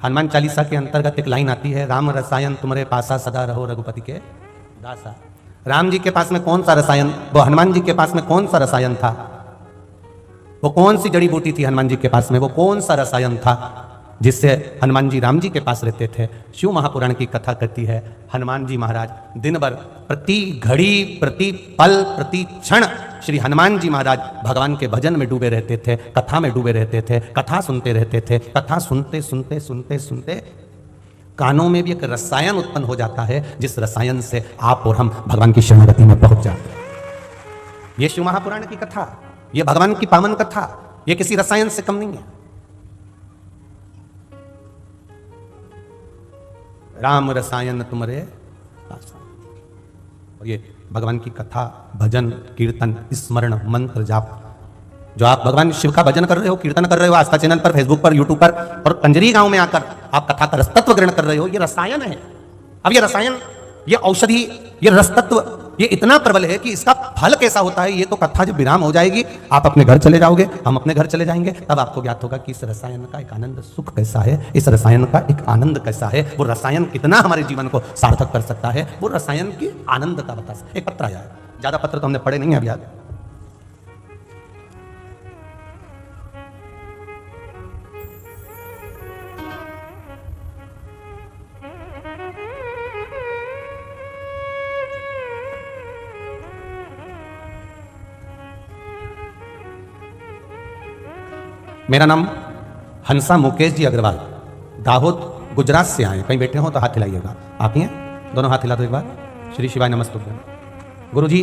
हनुमान चालीसा के अंतर्गत एक लाइन आती है, राम रसायन तुम्हारे पासा सदा रहो रघुपति के दासा। राम जी के पास में कौन सा रसायन, वो हनुमान जी के पास में कौन सा रसायन था, वो कौन सी जड़ी बूटी थी हनुमान जी के पास में, वो कौन सा रसायन था जिससे हनुमान जी राम जी के पास रहते थे। शिव महापुराण की कथा कहती है हनुमान जी महाराज दिन भर प्रति घड़ी प्रति पल प्रति क्षण श्री हनुमान जी महाराज भगवान के भजन में डूबे रहते थे, कथा में डूबे रहते थे, कथा सुनते रहते थे। कथा सुनते सुनते सुनते सुनते कानों में भी एक रसायन उत्पन्न हो जाता है, जिस रसायन से आप और हम भगवान की शरणागति में पहुंच जाते हैं। ये शिव महापुराण की कथा, ये भगवान की पावन कथा, ये किसी रसायन से कम नहीं है। राम रसायन तुम्हारे पास। और ये भगवान की कथा, भजन, कीर्तन, स्मरण, मंत्र, जाप, जो आप भगवान शिव का भजन कर रहे हो, कीर्तन कर रहे हो आस्था चैनल पर, फेसबुक पर, यूट्यूब पर, और कंजरी गांव में आकर आप कथा का रसतत्व ग्रहण कर रहे हो, ये रसायन है। अब ये रसायन, ये औषधि, ये रसतत्व, ये इतना प्रबल है कि इसका फल कैसा होता है, ये तो कथा जब विराम हो जाएगी, आप अपने घर चले जाओगे, हम अपने घर चले जाएंगे, तब आपको ज्ञात होगा कि इस रसायन का एक आनंद सुख कैसा है, इस रसायन का एक आनंद कैसा है, वो रसायन कितना हमारे जीवन को सार्थक कर सकता है, वो रसायन की आनंद का बता सकता। एक पत्र आया है, ज्यादा पत्र तो हमने पढ़े नहीं अभी याद। मेरा नाम हंसा मुकेश जी अग्रवाल, दाहोद गुजरात से आए। कहीं बैठे हो तो हाथ हिलाइएगा। आप ही हैं? दोनों हाथ हिला दो एक बार। श्री शिवाय नमस्ते। गुरु जी,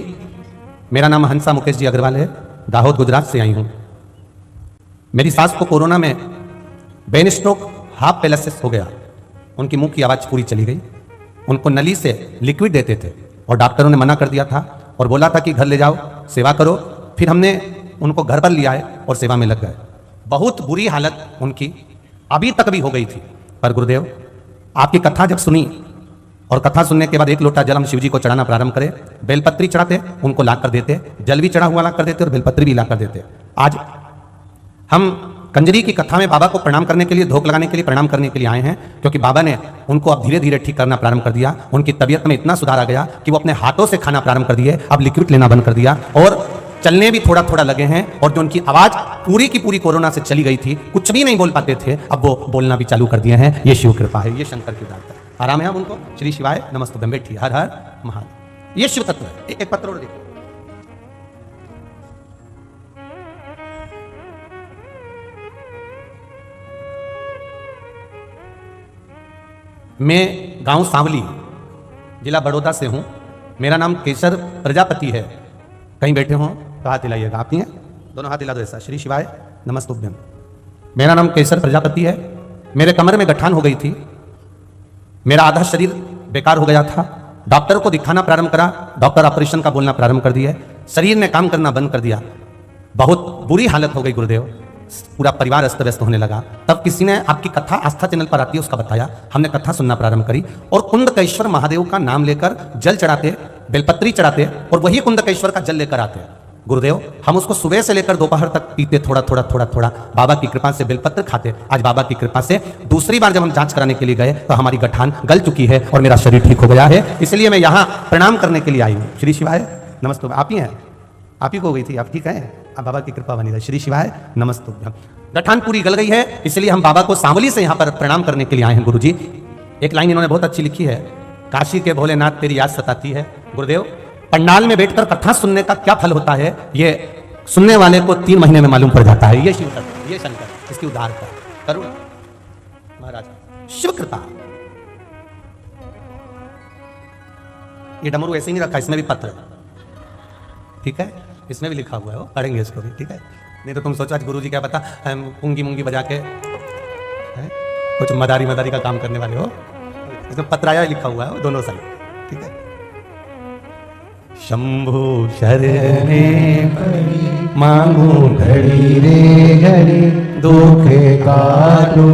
मेरा नाम हंसा मुकेश जी अग्रवाल है, दाहोद गुजरात से आई हूँ। मेरी सास को कोरोना में ब्रेन स्ट्रोक हाफ पैरालिसिस हो गया, उनकी मुंह की आवाज़ पूरी चली गई। उनको नली से लिक्विड देते थे और डॉक्टरों ने मना कर दिया था और बोला था कि घर ले जाओ, सेवा करो। फिर हमने उनको घर पर लिया है और सेवा में लग गए। बहुत बुरी हालत उनकी अभी तक भी हो गई थी, पर गुरुदेव आपकी कथा जब सुनी और कथा सुनने के बाद एक लोटा जल हम शिव जी को चढ़ाना प्रारंभ करें, बेलपत्री चढ़ाते, उनको ला कर देते, जल भी चढ़ा हुआ ला कर देते और बेलपत्री भी ला कर देते। आज हम कंजरी की कथा में बाबा को प्रणाम करने के लिए, धोख लगाने के लिए, प्रणाम करने के लिए आए हैं, क्योंकि बाबा ने उनको अब धीरे धीरे ठीक करना प्रारंभ कर दिया। उनकी तबीयत में इतना सुधार आ गया कि वो अपने हाथों से खाना प्रारंभ कर दिए, अब लिक्विड लेना बंद कर दिया और चलने भी थोड़ा थोड़ा लगे हैं। और जो उनकी आवाज पूरी की पूरी कोरोना से चली गई थी, कुछ भी नहीं बोल पाते थे, अब वो बोलना भी चालू कर दिए हैं। ये शिव कृपा है, ये शंकर की उदारता है। आराम है अब उनको। श्री शिवाय नमस्ते। बैठिए। हर हर महादेव। ये शिव तत्व है। एक पत्र और देखो। मैं गांव सांवली, जिला बड़ौदा से हूं। मेरा नाम केसर प्रजापति है। कहीं बैठे हो तो हाथ हिलाइएगा। आप ही हैं? दोनों हाथ हिला दो ऐसा। श्री शिवाय नमस्तुभ्यम। मेरा नाम केसर प्रजापति है। मेरे कमर में गठान हो गई थी, मेरा आधा शरीर बेकार हो गया था। डॉक्टर को दिखाना प्रारंभ करा, डॉक्टर ऑपरेशन का बोलना प्रारंभ कर दिया, शरीर ने काम करना बंद कर दिया। बहुत बुरी हालत हो गई गुरुदेव, पूरा परिवार अस्त व्यस्त होने लगा। तब किसी ने आपकी कथा आस्था चैनल पर आती है उसका बताया, हमने कथा सुनना प्रारंभ करी और कुंदकेश्वर महादेव का नाम लेकर जल चढ़ाते, बेलपत्री चढ़ाते और वही कुंदकेश्वर का जल लेकर आते। गुरुदेव हम उसको सुबह से लेकर दोपहर तक पीते, थोड़ा थोड़ा थोड़ा थोड़ा, बाबा की कृपा से बेलपत्र खाते। आज बाबा की कृपा से दूसरी बार जब हम जांच कराने के लिए गए तो हमारी गठान गल चुकी है और मेरा शरीर ठीक हो गया है। इसलिए मैं यहाँ प्रणाम करने के लिए आई हूँ। श्री शिवाय नमस्ते। आप ही हैं? आप ही को हो गई थी, आप ठीक हैं? अब बाबा की कृपा बनी रहे। श्री शिवाय नमस्तुभ्यम। गठान पूरी गल गई है, इसलिए हम बाबा को सांवली से यहाँ पर प्रणाम करने के लिए आए हैं। गुरुजी एक लाइन इन्होंने बहुत अच्छी लिखी है, काशी के भोलेनाथ तेरी याद सताती है। गुरुदेव पंडाल में बैठकर कथा सुनने का क्या फल होता है, ये सुनने वाले को 3 महीने में मालूम पड़ जाता है। ये शिव तत्व, ये शंकर, इसकी उदारता करुण महाराज शिव कृपा। ये डमरू ऐसे ही नहीं रखा, इसमें भी पत्र है, ठीक है, इसमें भी लिखा हुआ है, वो पढ़ेंगे इसको भी, ठीक है। नहीं तो तुम सोचो आज गुरुजी क्या पता पुंगी मुंगी बजा के कुछ मदारी का काम करने वाले हो। इसमें पत्र आया लिखा हुआ है, वो दोनों साइड, ठीक है। शंभु शरणे पड़ी मांगू घड़ी रे घड़ी, दुखे काटो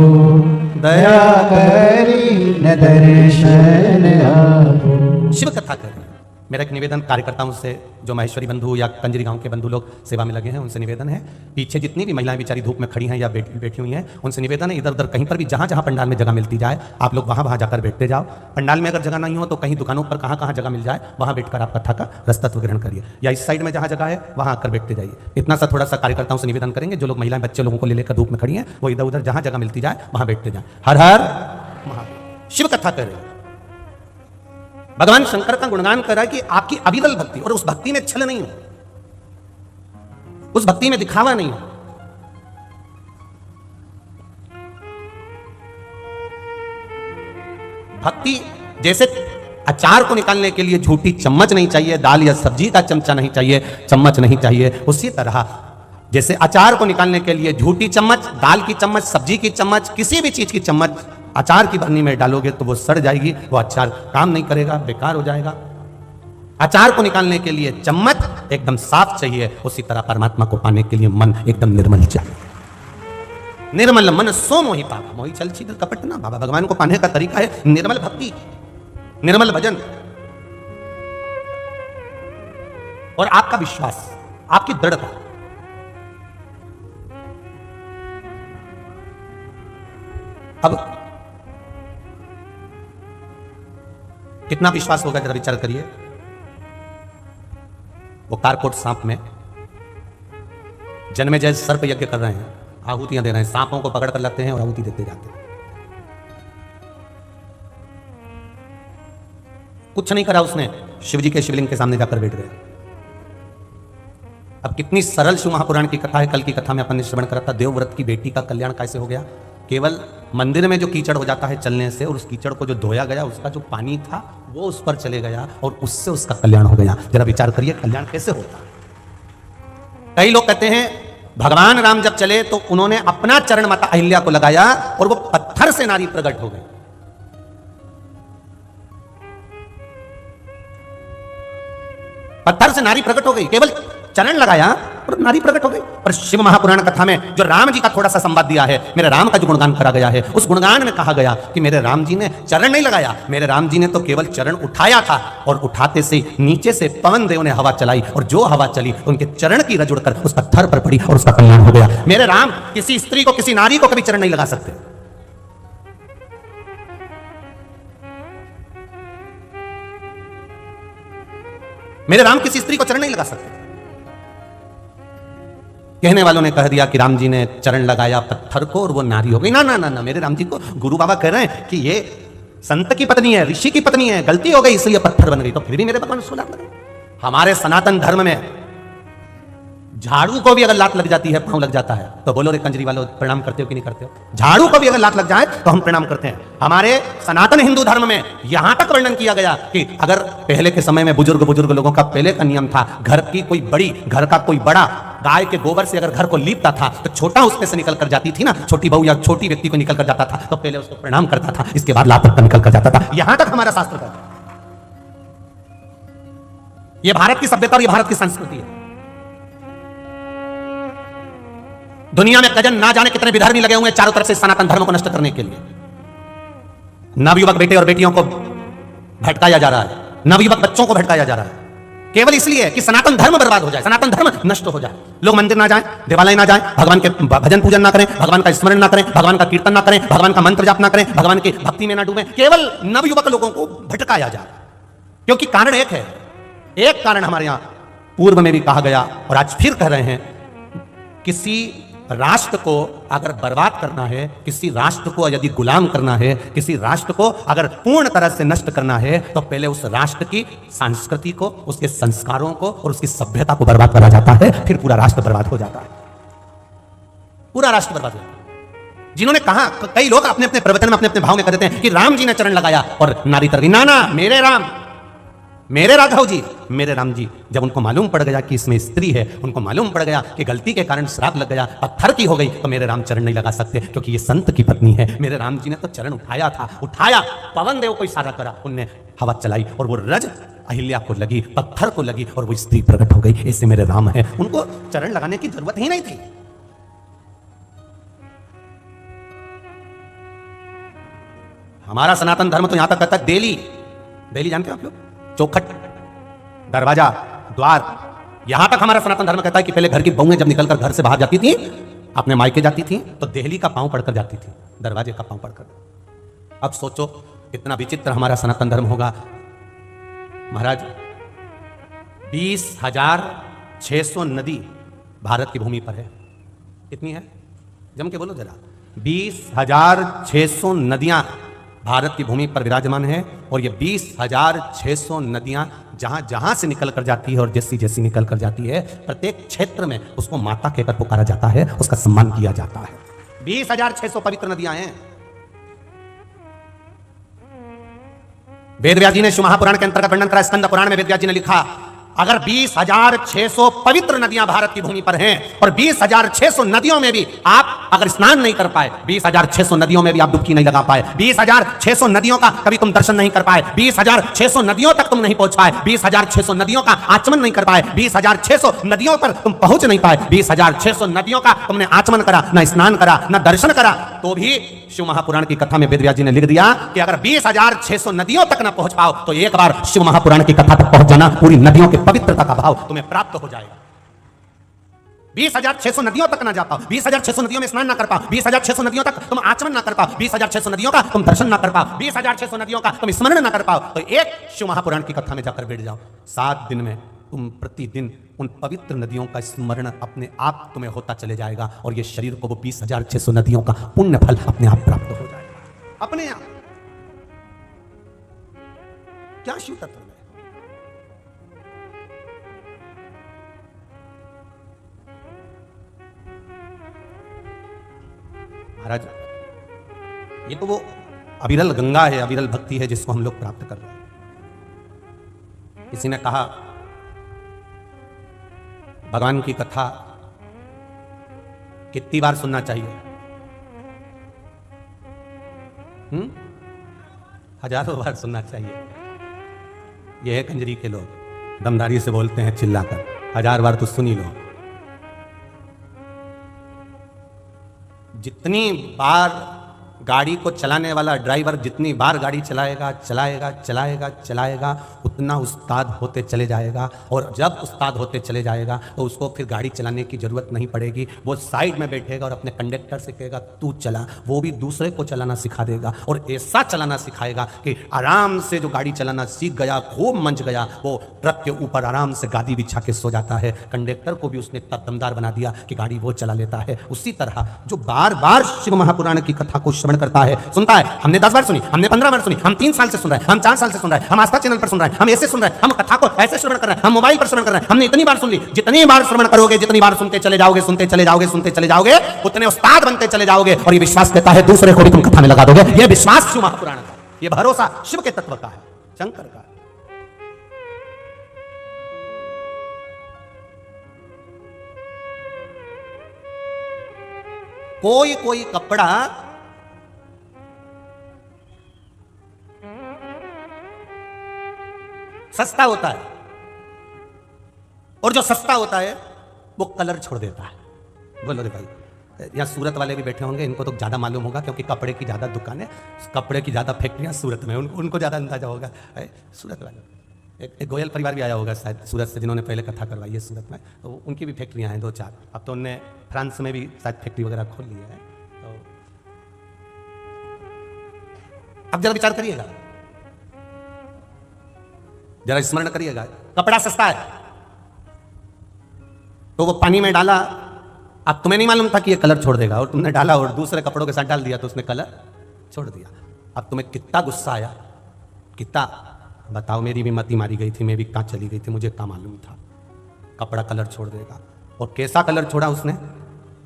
दया करी न दर्शन आपो। शिव कथा करें, मेरा एक निवेदन कार्यकर्ताओं से, जो महेश्वरी बंधु या कंजरी गांव के बंधु लोग सेवा में लगे हैं, उनसे निवेदन है, पीछे जितनी भी महिलाएं बेचारी धूप में खड़ी हैं या बैठी हुई हैं, उनसे निवेदन है, इधर उधर कहीं पर भी जहां जहां पंडाल में जगह मिलती जाए आप लोग वहां जाकर बैठते जाओ। पंडाल में अगर जगह नहीं हो तो कहीं दुकानों पर कहां जगह मिल जाए वहां बैठकर आप कथा का रसतत्व ग्रहण करिए, या इस साइड में जहां जगह है वहां आकर बैठते जाइए। इतना सा थोड़ा सा कार्यकर्ताओं से निवेदन करेंगे, जो लोग महिलाएं बच्चे लोगों को लेकर धूप में खड़ी हैं वो इधर उधर जहां जगह मिलती जाए वहां बैठते जाए। हर हर महादेव। शिव कथा करें, भगवान शंकर का गुणगान कर रहा है कि आपकी अविरल भक्ति, और उस भक्ति में छल नहीं हो, उस भक्ति में दिखावा नहीं हो। भक्ति जैसे अचार को निकालने के लिए झूठी चम्मच नहीं चाहिए, दाल या सब्जी का चमचा नहीं चाहिए, चम्मच नहीं चाहिए, उसी तरह जैसे अचार को निकालने के लिए झूठी चम्मच, दाल की चम्मच, सब्जी की चम्मच, किसी भी चीज की चम्मच अचार की बरनी में डालोगे तो वो सड़ जाएगी, वो अचार काम नहीं करेगा, बेकार हो जाएगा। अचार को निकालने के लिए चम्मच एकदम साफ चाहिए, उसी तरह परमात्मा को पाने के लिए मन एकदम निर्मल चाहिए। निर्मल मन सो मोहि पावा, मोहि छल छील कपट ना बाबा। भगवान को पाने का तरीका है निर्मल भक्ति, निर्मल भजन और आपका विश्वास, आपकी दृढ़ता। अब कितना विश्वास होगा जरा विचार करिए। वो कारकोट सांप में जन्मेजय सर्प यज्ञ कर रहे हैं, आहुतियां दे रहे हैं, सांपों को पकड़ कर लाते हैं और आहुति देते जाते हैं। कुछ नहीं करा उसने, शिवजी के शिवलिंग के सामने जाकर बैठ गए। अब कितनी सरल शिव महापुराण की कथा है। कल की कथा में अपन ने श्रवण करा था, देवव्रत की बेटी का कल्याण कैसे हो गया। केवल मंदिर में जो कीचड़ हो जाता है चलने से, और उस कीचड़ को जो धोया गया उसका जो पानी था वो उस पर चले गया और उससे उसका कल्याण हो गया। जरा विचार करिए कल्याण कैसे होता। कई लोग कहते हैं भगवान राम जब चले तो उन्होंने अपना चरण माता अहिल्या को लगाया और वो पत्थर से नारी प्रकट हो गई। पत्थर से नारी प्रकट हो गई, केवल चरण लगाया और नारी प्रकट हो गई। पर शिव महापुराण कथा में जो राम जी का थोड़ा सा संवाद दिया है, मेरे राम का जो गुणगान करा गया है, उस गुणगान में कहा गया कि मेरे राम जी ने चरण नहीं लगाया, मेरे राम जी ने तो केवल चरण उठाया था, और उठाते से नीचे से पवन देव ने हवा चलाई, और जो हवा चली उनके चरण की रज उड़कर उस पत्थर पर पड़ी और उसका कल्याण हो गया। मेरे राम किसी स्त्री को, किसी नारी को कभी चरण नहीं लगा सकते। मेरे राम किसी स्त्री को चरण नहीं लगा सकते। कहने वालों ने कह दिया कि राम जी ने चरण लगाया पत्थर को और वो नारी हो गई। ना ना ना ना, मेरे राम जी को गुरु बाबा कह रहे हैं कि ये संत की पत्नी है, ऋषि की पत्नी है, गलती हो गई इसलिए पत्थर बन गई। तो फिर भी मेरे भगवान उसको लात लगे। हमारे सनातन धर्म में झाड़ू को भी अगर लात लग जाती है, पांव लग जाता है, तो बोलो रे कंजरी वालों, प्रणाम करते हो कि नहीं करते हो? झाड़ू को भी अगर लात लग जाए तो हम प्रणाम करते हैं। हमारे सनातन हिंदू धर्म में यहां तक वर्णन किया गया कि अगर पहले के समय में बुजुर्ग लोगों का पहले का नियम था, घर का कोई बड़ा गाय के गोबर से अगर घर को लीपता था तो छोटा उसमें से निकल कर जाती थी ना, छोटी बहू या छोटी व्यक्ति को निकल कर जाता था तो पहले उसको प्रणाम करता था, इसके बाद लात निकल कर जाता था। यहां तक हमारा शास्त्र कहता है। यह भारत की सभ्यता और यह भारत की संस्कृति है। दुनिया में गजन ना जाने कितने विधर्मी लगे हुए हैं चारों तरफ से सनातन धर्म को नष्ट करने के लिए। नवयुवक बेटे और बेटियों को भटकाया जा रहा है, नवयुवक बच्चों को भटकाया जा रहा है, केवल इसलिए कि सनातन धर्म बर्बाद हो जाए, सनातन धर्म नष्ट हो जाए। लोग मंदिर ना जाएं, देवालय ना जाएं, भगवान के भजन पूजन ना करें, भगवान का स्मरण ना करें, भगवान का कीर्तन ना करें, भगवान का मंत्र जाप ना करें, भगवान की भक्ति में ना डूबें। केवल नवयुवक लोगों को भटकाया जाए, क्योंकि कारण एक है। एक कारण हमारे यहां पूर्व में भी कहा गया और आज फिर कह रहे हैं, किसी राष्ट्र को अगर बर्बाद करना है, किसी राष्ट्र को यदि गुलाम करना है, किसी राष्ट्र को अगर पूर्ण तरह से नष्ट करना है, तो पहले उस राष्ट्र की संस्कृति को, उसके संस्कारों को और उसकी सभ्यता को बर्बाद करा जाता है, फिर पूरा राष्ट्र बर्बाद हो जाता है। पूरा राष्ट्र बर्बाद हो जाता है। जिन्होंने कहा, कई लोग अपने अपने प्रवचन में अपने अपने भाव में कहते हैं कि राम जी ने चरण लगाया और नारी तर गई। ना ना, मेरे राम, मेरे राघव जी, मेरे राम जी, जब उनको मालूम पड़ गया कि इसमें स्त्री है, उनको मालूम पड़ गया कि गलती के कारण श्राप लग गया, पत्थर की हो गई, तो मेरे राम चरण नहीं लगा सकते, क्योंकि ये संत की पत्नी है। मेरे राम जी ने तो चरण उठाया था, उठाया, पवन देव को इशारा करा, उनने हवा चलाई और वो रज अहिल्या को लगी, पत्थर को लगी और वो स्त्री प्रकट हो गई। ऐसे मेरे राम है, उनको चरण लगाने की जरूरत ही नहीं थी। हमारा सनातन धर्म तो यहां तक कहता है देली, देली जानते हो आप लोग? चौखट, दरवाजा, द्वार, यहां तक हमारा सनातन धर्म कहता है कि पहले घर की बहुएं जब निकलकर घर से बाहर जाती थी, अपने मायके जाती थी, तो देहली का पांव पड़कर जाती थी, दरवाजे का पांव पड़कर। अब सोचो कितना विचित्र हमारा सनातन धर्म होगा। महाराज 20,600 नदी भारत की भूमि पर है। कितनी है? जम के बोलो जरा। 20,600 नदियां भारत की भूमि पर विराजमान है, और ये 20,600 नदियां जहां जहां से निकल कर जाती है और जैसी जैसी निकल कर जाती है, प्रत्येक क्षेत्र में उसको माता कहकर पुकारा जाता है, उसका सम्मान किया जाता है। 20,600 पवित्र नदियां हैं। वेदव्यास जी ने शिव महापुराण के अंतर्गत वर्णन करा, स्कंद पुराण में वेदव्यास जी ने लिखा, अगर 20,600 पवित्र नदियां भारत की भूमि पर हैं और 20,600 नदियों में भी आप अगर स्नान नहीं कर पाए, 20,600 नदियों में भी आप डुबकी नहीं लगा पाए, 20,600 नदियों का कभी तुम दर्शन नहीं कर पाए, 20,600 नदियों तक तुम नहीं पहुंच पाए, 20,600 नदियों का आचमन नहीं कर पाए, 20,600 नदियों पर तुम पहुंच नहीं पाए, 20,600 नदियों का तुमने आचमन करा, न स्नान करा, न दर्शन करा, तो भी शिव महापुराण की कथा में वेदव्यास जी ने लिख दिया कि अगर 20,600 नदियों तक न पहुंच पाओ तो एक बार शिव महापुराण की कथा तक पहुंच जाना, पूरी नदियों के पवित्रता का भाव तुम्हें प्राप्त हो जाएगा। 20,600 नदियों तक ना जा पाओ, 20,600 नदियों में स्नान ना कर पाओ, 20,600 नदियों तक तुम आचमन ना कर पाओ, 20,600 नदियों का तुम दर्शन ना कर पाओ, 20,600 नदियों का तुम स्मरण ना कर पाओ, तो एक शिव महापुराण की कथा में जाकर बैठ जाओ। 7 दिन में तुम प्रतिदिन उन पवित्र नदियों का स्मरण अपने आप तुम्हें होता चले जाएगा, और ये शरीर को वो 20,600 नदियों का पुण्य फल अपने आप प्राप्त हो जाएगा, अपने आप। क्या शिव तत्व है? महाराज, ये तो वो अविरल गंगा है, अविरल भक्ति है जिसको हम लोग प्राप्त कर रहे हैं। किसी ने कहा भगवान की कथा कितनी बार सुनना चाहिए? हजारों बार सुनना चाहिए। ये है कंजरी के लोग, दमदारी से बोलते हैं चिल्लाकर, 1000 बार तो सुन ही लो। जितनी बार गाड़ी को चलाने वाला ड्राइवर जितनी बार गाड़ी चलाएगा चलाएगा चलाएगा चलाएगा, उतना उस्ताद होते चले जाएगा, और जब उस्ताद होते चले जाएगा तो उसको फिर गाड़ी चलाने की जरूरत नहीं पड़ेगी। वो साइड में बैठेगा और अपने कंडक्टर से कहेगा तू चला, वो भी दूसरे को चलाना सिखा देगा, और ऐसा चलाना सिखाएगा कि आराम से जो गाड़ी चलाना सीख गया, खूब मंच गया, वो ट्रक के ऊपर आराम से गादी बिछा के सो जाता है। कंडक्टर को भी उसने इतना दमदार बना दिया कि गाड़ी वो चला लेता है। उसी तरह जो बार बार शिव महापुराण की कथा को श्रवण करता है, सुनता है, हमने 10 बार सुनी, हमने 15 बार सुनी, हम 3 साल से सुन रहे हैं, हम 4 साल से सुन रहे हैं, हम आस्था चैनल पर सुन रहे हैं, हम ऐसे सुन रहे हैं, हम कथा को ऐसे श्रवण कर रहे हैं, हम मोबाइल पर श्रवण कर रहे हैं, हमने इतनी बार सुन ली। जितनी बार श्रवण करोगे, जितनी बार सुनते चले जाओगे, सुनते चले जाओगे, सुनते चले जाओगे, उतने उस्ताद बनते चले जाओगे, और ये विश्वास कहता है दूसरे को भी तुम कथा में लगा दोगे। ये विश्वास शिव महापुराण का, ये भरोसा शिव के तत्व का है, शंकर का। कोई कोई कपड़ा सस्ता होता है, और जो सस्ता होता है वो कलर छोड़ देता है। बोलो रे भाई, यहाँ सूरत वाले भी बैठे होंगे, इनको तो ज़्यादा मालूम होगा क्योंकि कपड़े की ज़्यादा दुकान है, कपड़े की ज़्यादा फैक्ट्रियाँ सूरत में, उनको ज़्यादा अंदाजा होगा। सूरत वाले एक गोयल परिवार भी आया होगा शायद सूरत से, जिन्होंने पहले कथा करवाई है सूरत में, तो उनकी भी फैक्ट्रियाँ हैं 2-4। अब तो उनने फ्रांस में भी शायद फैक्ट्री वगैरह खोल ली है। तो अब जरा विचार करिएगा, जरा स्मरण करिएगा, कपड़ा सस्ता है तो वो पानी में डाला, अब तुम्हें नहीं मालूम था कि ये कलर छोड़ देगा, और तुमने डाला और दूसरे कपड़ों के साथ डाल दिया तो उसने कलर छोड़ दिया। अब तुम्हें कितना गुस्सा आया, कितना, बताओ। मेरी भी मती मारी गई थी, मैं भी कहाँ चली गई थी, मुझे कहाँ मालूम था कपड़ा कलर छोड़ देगा। और कैसा कलर छोड़ा उसने,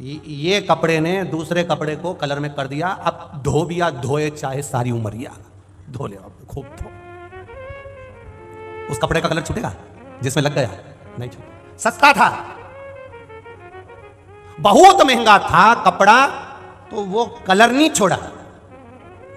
ये कपड़े ने दूसरे कपड़े को कलर में कर दिया। अब धो बिया, धोए चाहे सारी उमरिया, धो ले, खूब धो। उस कपड़े का कलर छूटेगा जिसमें लग गया? नहीं छूटेगा। सस्ता था, बहुत महंगा था कपड़ा, तो वो कलर नहीं छोड़ा।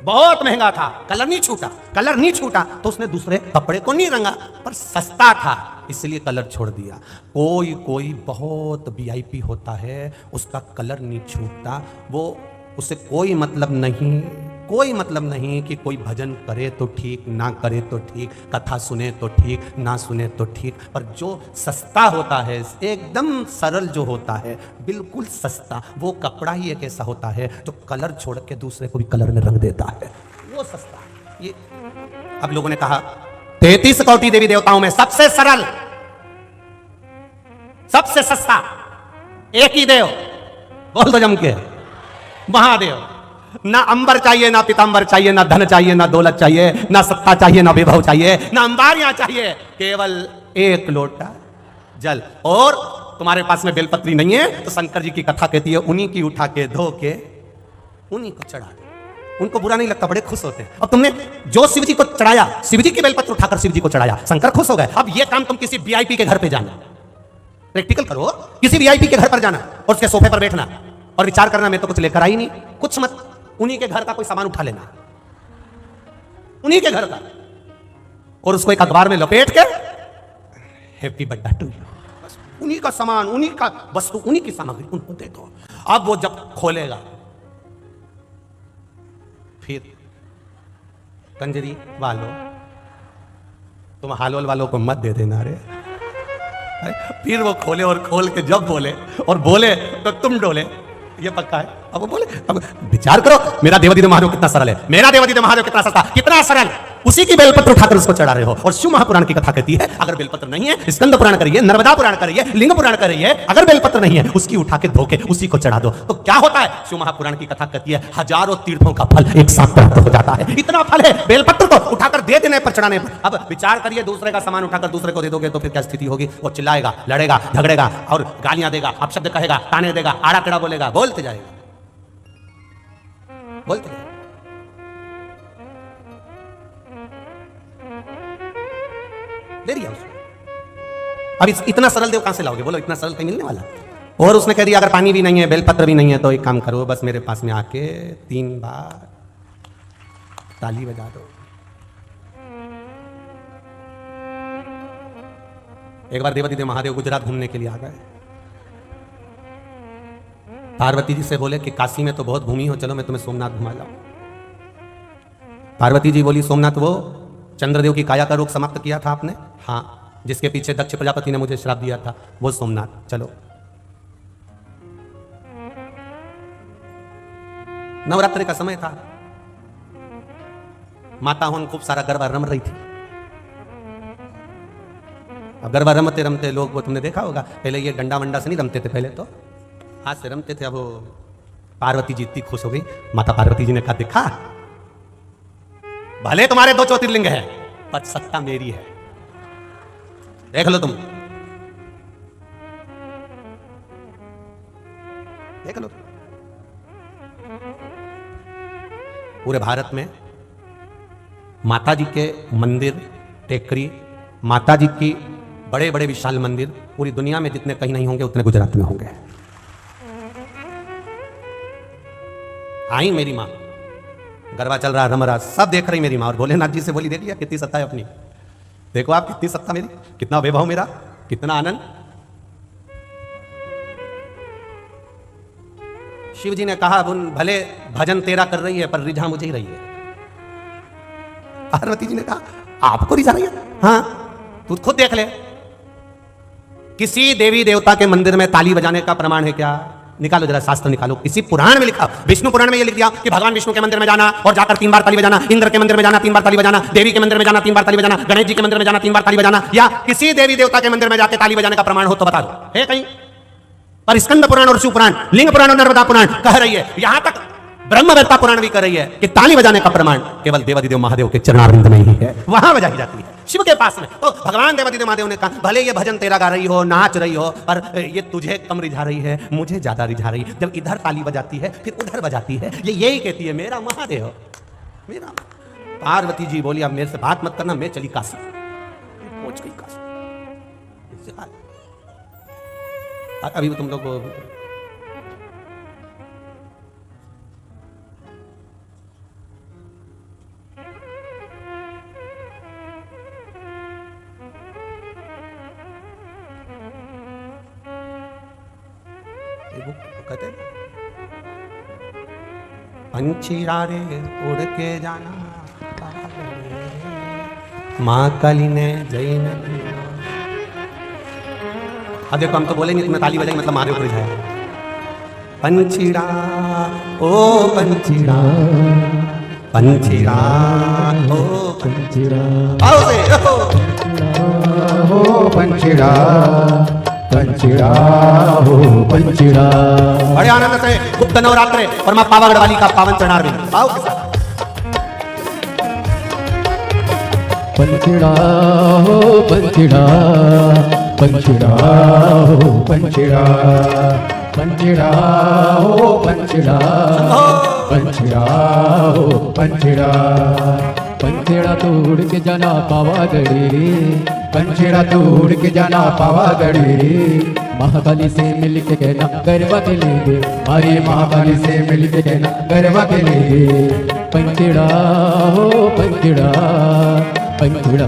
बहुत महंगा था, कलर नहीं छूटा, कलर नहीं छूटा तो उसने दूसरे कपड़े को नहीं रंगा, पर सस्ता था इसलिए कलर छोड़ दिया। कोई कोई बहुत वीआईपी होता है, उसका कलर नहीं छूटता, वो उसे कोई मतलब नहीं, कोई मतलब नहीं कि कोई भजन करे तो ठीक, ना करे तो ठीक, कथा सुने तो ठीक, ना सुने तो ठीक, पर जो सस्ता होता है, एकदम सरल जो होता है, बिल्कुल सस्ता, वो कपड़ा ही एक ऐसा होता है जो कलर छोड़ के दूसरे को भी कलर में रंग देता है, वो सस्ता। ये अब लोगों ने कहा 33 कोटि देवी देवताओं में सबसे सरल, सबसे सस्ता एक ही देव, बोल दो जम के, महादेव। ना अंबर चाहिए, ना पीतांबर चाहिए, ना धन चाहिए, ना दौलत चाहिए, ना सत्ता चाहिए, ना विभव चाहिए, ना अंबारियां चाहिए, केवल एक लोटा जल। और तुम्हारे पास में बेलपत्री नहीं है तो शंकर जी की कथा कहती है उन्हीं की उठा के धो के उन्हीं को चढ़ा दो। उनको बुरा नहीं लगता, बड़े खुश होते हैं। अब तुमने जो शिव जी को चढ़ाया, शिव जी की बेलपत्र उठाकर शिव जी को चढ़ाया, शंकर खुश हो गए। अब यह काम तुम किसी वीआईपी के घर पे जाना, प्रैक्टिकल करो, किसी वीआईपी के घर पर जाना और उसके सोफे पर बैठना और विचार करना मैं तो कुछ लेकर आई नहीं, कुछ मत, उन्हीं के घर का कोई सामान उठा लेना, उन्हीं के घर का, और उसको एक अखबार में लपेट के हैप्पी बर्थडे टू यू, उन्हीं का सामान, उन्हीं का वस्तु, उन्हीं की सामग्री उनको दे दो। अब वो जब खोलेगा फिर कंजरी वालों, तुम हालोल वालों को मत दे देना रे। फिर वो खोले और खोल के जब बोले और बोले तो तुम डोले, ये पक्का है। अब वो बोले, अब विचार करो, मेरा देवादिदेव महादेव कितना सरल है, मेरा देवादिदेव महादेव कितना सस्ता, कितना सरल, उसी की बेलपत्र उठाकर उसको चढ़ा रहे हो। और शिव महापुराण की कथा कहती है अगर बेलपत्र नहीं है, स्कंद पुराण करिए, नर्मदा पुराण करिए, लिंग पुराण करिए, अगर बेलपत्र नहीं है उसकी उठा के धो के उसी को चढ़ा दो, तो क्या होता है? शिव महापुराण की कथा कहती है हजारों तीर्थों का फल एक साथ प्राप्त हो जाता है। इतना फल है बेलपत्र को उठाकर दे देने पर, चढ़ाने पर। अब विचार करिए, दूसरे का सामान उठाकर दूसरे को दे दोगे तो फिर क्या स्थिति होगी? वो चिल्लाएगा, लड़ेगा, झगड़ेगा और गालियां देगा, अपशब्द कहेगा, ताने देगा, आड़ा टेढ़ा बोलेगा, बोलते जाएगा, बोलते जाएगा। दे दिया उसको। अब इतना सरल देव कहां से लाओगे? बोलो, इतना सरल कहीं मिलने वाला? और उसने कह दिया अगर पानी भी नहीं है, बेलपत्र भी नहीं है, तो एक काम करो, बस मेरे पास में आके 3 बार ताली बजा दो। एक बार देवादिदेव महादेव गुजरात घूमने के लिए आ गए। पार्वती जी से बोले कि काशी में तो बहुत घूमी हो, चलो मैं तुम्हें सोमनाथ घुमा लाऊं। पार्वती जी बोली सोमनाथ वो चंद्रदेव की काया का रोग समाप्त किया था आपने? हाँ। जिसके पीछे दक्ष प्रजापति ने मुझे श्राप दिया था, वो सोमनाथ, चलो। नवरात्रि का समय था, माता होन खूब सारा गरबा रम रही थी। अब गरबा रमते रमते लोग, वो तुमने देखा होगा, पहले ये डंडा वंडा से नहीं रमते थे, पहले तो हाथ से रमते थे। अब वो पार्वती जी इतनी खुश हो गई, माता पार्वती जी ने कहा देखा, भले तुम्हारे 2 ज्योतिर्लिंग है पर सत्ता मेरी है, देख लो तुम, देख लो। पूरे भारत में माता जी के मंदिर, टेकरी, माता जी की बड़े बड़े विशाल मंदिर पूरी दुनिया में जितने कहीं नहीं होंगे उतने गुजरात में होंगे। आई मेरी मां, गरबा चल रहा, रम रहा, सब देख रही मेरी मां, और भोलेनाथ जी से बोली देख लिया कितनी सत्ता है अपनी, देखो आप कितनी सत्ता मेरी, कितना वैभव मेरा, कितना आनंद। शिव जी ने कहा भले भजन तेरा कर रही है पर रिझा मुझे ही रही है। पार्वती जी ने कहा आपको रिझा रही है? हाँ, तू खुद देख ले, किसी देवी देवता के मंदिर में ताली बजाने का प्रमाण है क्या? निकालो जरा, शास्त्र निकालो, किसी पुराण में लिखा, विष्णु पुराण में ये लिख दिया कि भगवान विष्णु के मंदिर में जाना और जाकर 3 बार ताली बजाना, इंद्र के मंदिर में जाना 3 बार ताली बजाना, देवी के मंदिर में जाना 3 बार ताली बजाना, गणेश जी के मंदिर में जाना 3 बार ताली बजाना, या किसी देवी देवता के मंदिर में जाकर ताली बजाने का प्रमाण हो तो बता दो, है कहीं? पर स्कंद पुराण और शिव पुराण, लिंग पुराण और नर्मदा पुराण कह रही है, यहां तक ब्रह्मवेत्ता पुराण भी कर रही है कि ताली बजाने का प्रमाण केवल देवादिदेव महादेव के चरणारविंद में ही है, वहां बजाई जाती है, शिव के पास में। तो भगवान देवादिदेव महादेव ने कहा भले ये भजन तेरा गा रही हो, नाच रही हो, पर ये तुझे कम रिझा रही है, मुझे ज्यादा रिझा रही है। जब इधर ताली बजाती है फिर उधर बजाती है, ये यही कहती है मेरा महादेव, मेरा। पार्वती जी बोली अब मेरे से बात मत करना, मैं चली काशी, पहुंच गई काशी। अभी तुम लोग कहते हैं पंछी रे उड़ के जाना माँ काली ने जय न। अब देखो हम तो बोले नहीं, तुम्हें ताली बजाएंगे मतलब मारे ऊपर जाए। पंछीड़ा ओ पंछीड़ा, पंछीड़ा ओ पंछीड़ा, आओ से हो पंछीड़ा, पंछीड़ा हो पंछीड़ा। बड़े आनंद से गुप्त नवरात्रे और मां पावागढ़ वाली का पावन चढ़ार भी आओ के साथ। पंछीड़ा हो पंछीड़ा, पंछीड़ा हो पंछीड़ा, पंछीड़ा हो पंछीड़ा, पंछीड़ा हो पंछीड़ा। पंछीड़ा तोड़ के जाना पावागढ़ी, पंछीड़ा तोड़ के जाना पावागढ़ी। महाकाली से मिल के कहना गरबा के लेंगे, अरे महाकाली से मिल के कहना गरबा के लेंगे। पंछीड़ा हो पंछीड़ा, पंछीड़ा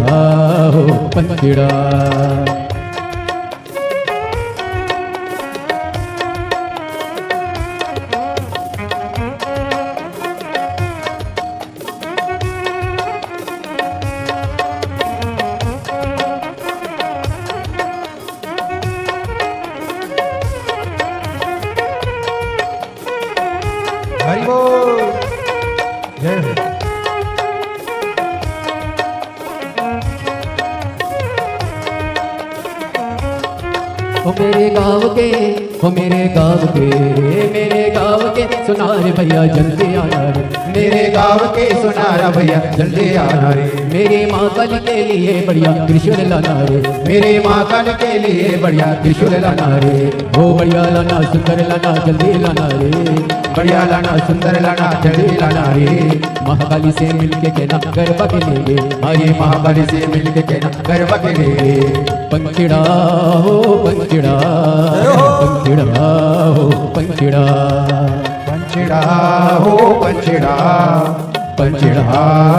हो पंछीड़ा। हरि बोल, जय हो। ओ मेरे गाँव के, ओ मेरे गाँव के, मेरे गाँव के सुनार भैया जल्दी आना रे, मेरे गाँव के सुनारा भैया जल्दी आना रे। मेरे माँ काली के लिए बढ़िया त्रिशूल लाना रे, मेरे माँ काली के लिए बढ़िया त्रिशूल लाना रे। ओ बढ़िया लाना सुंदर लाना जल्दी लाना रे, बढ़िया लाना सुंदर लाना जल्दी लाना रे। महाकाली से मिलके कहना गरबा के लेंगे, अरे महाकाली से मिलके कहना गरबा के लेंगे। पंछीड़ा हो पंछीड़ा, पंछीड़ा हो पंछीड़ा, पंछीड़ा हो पंछीड़ा, पंछीड़ा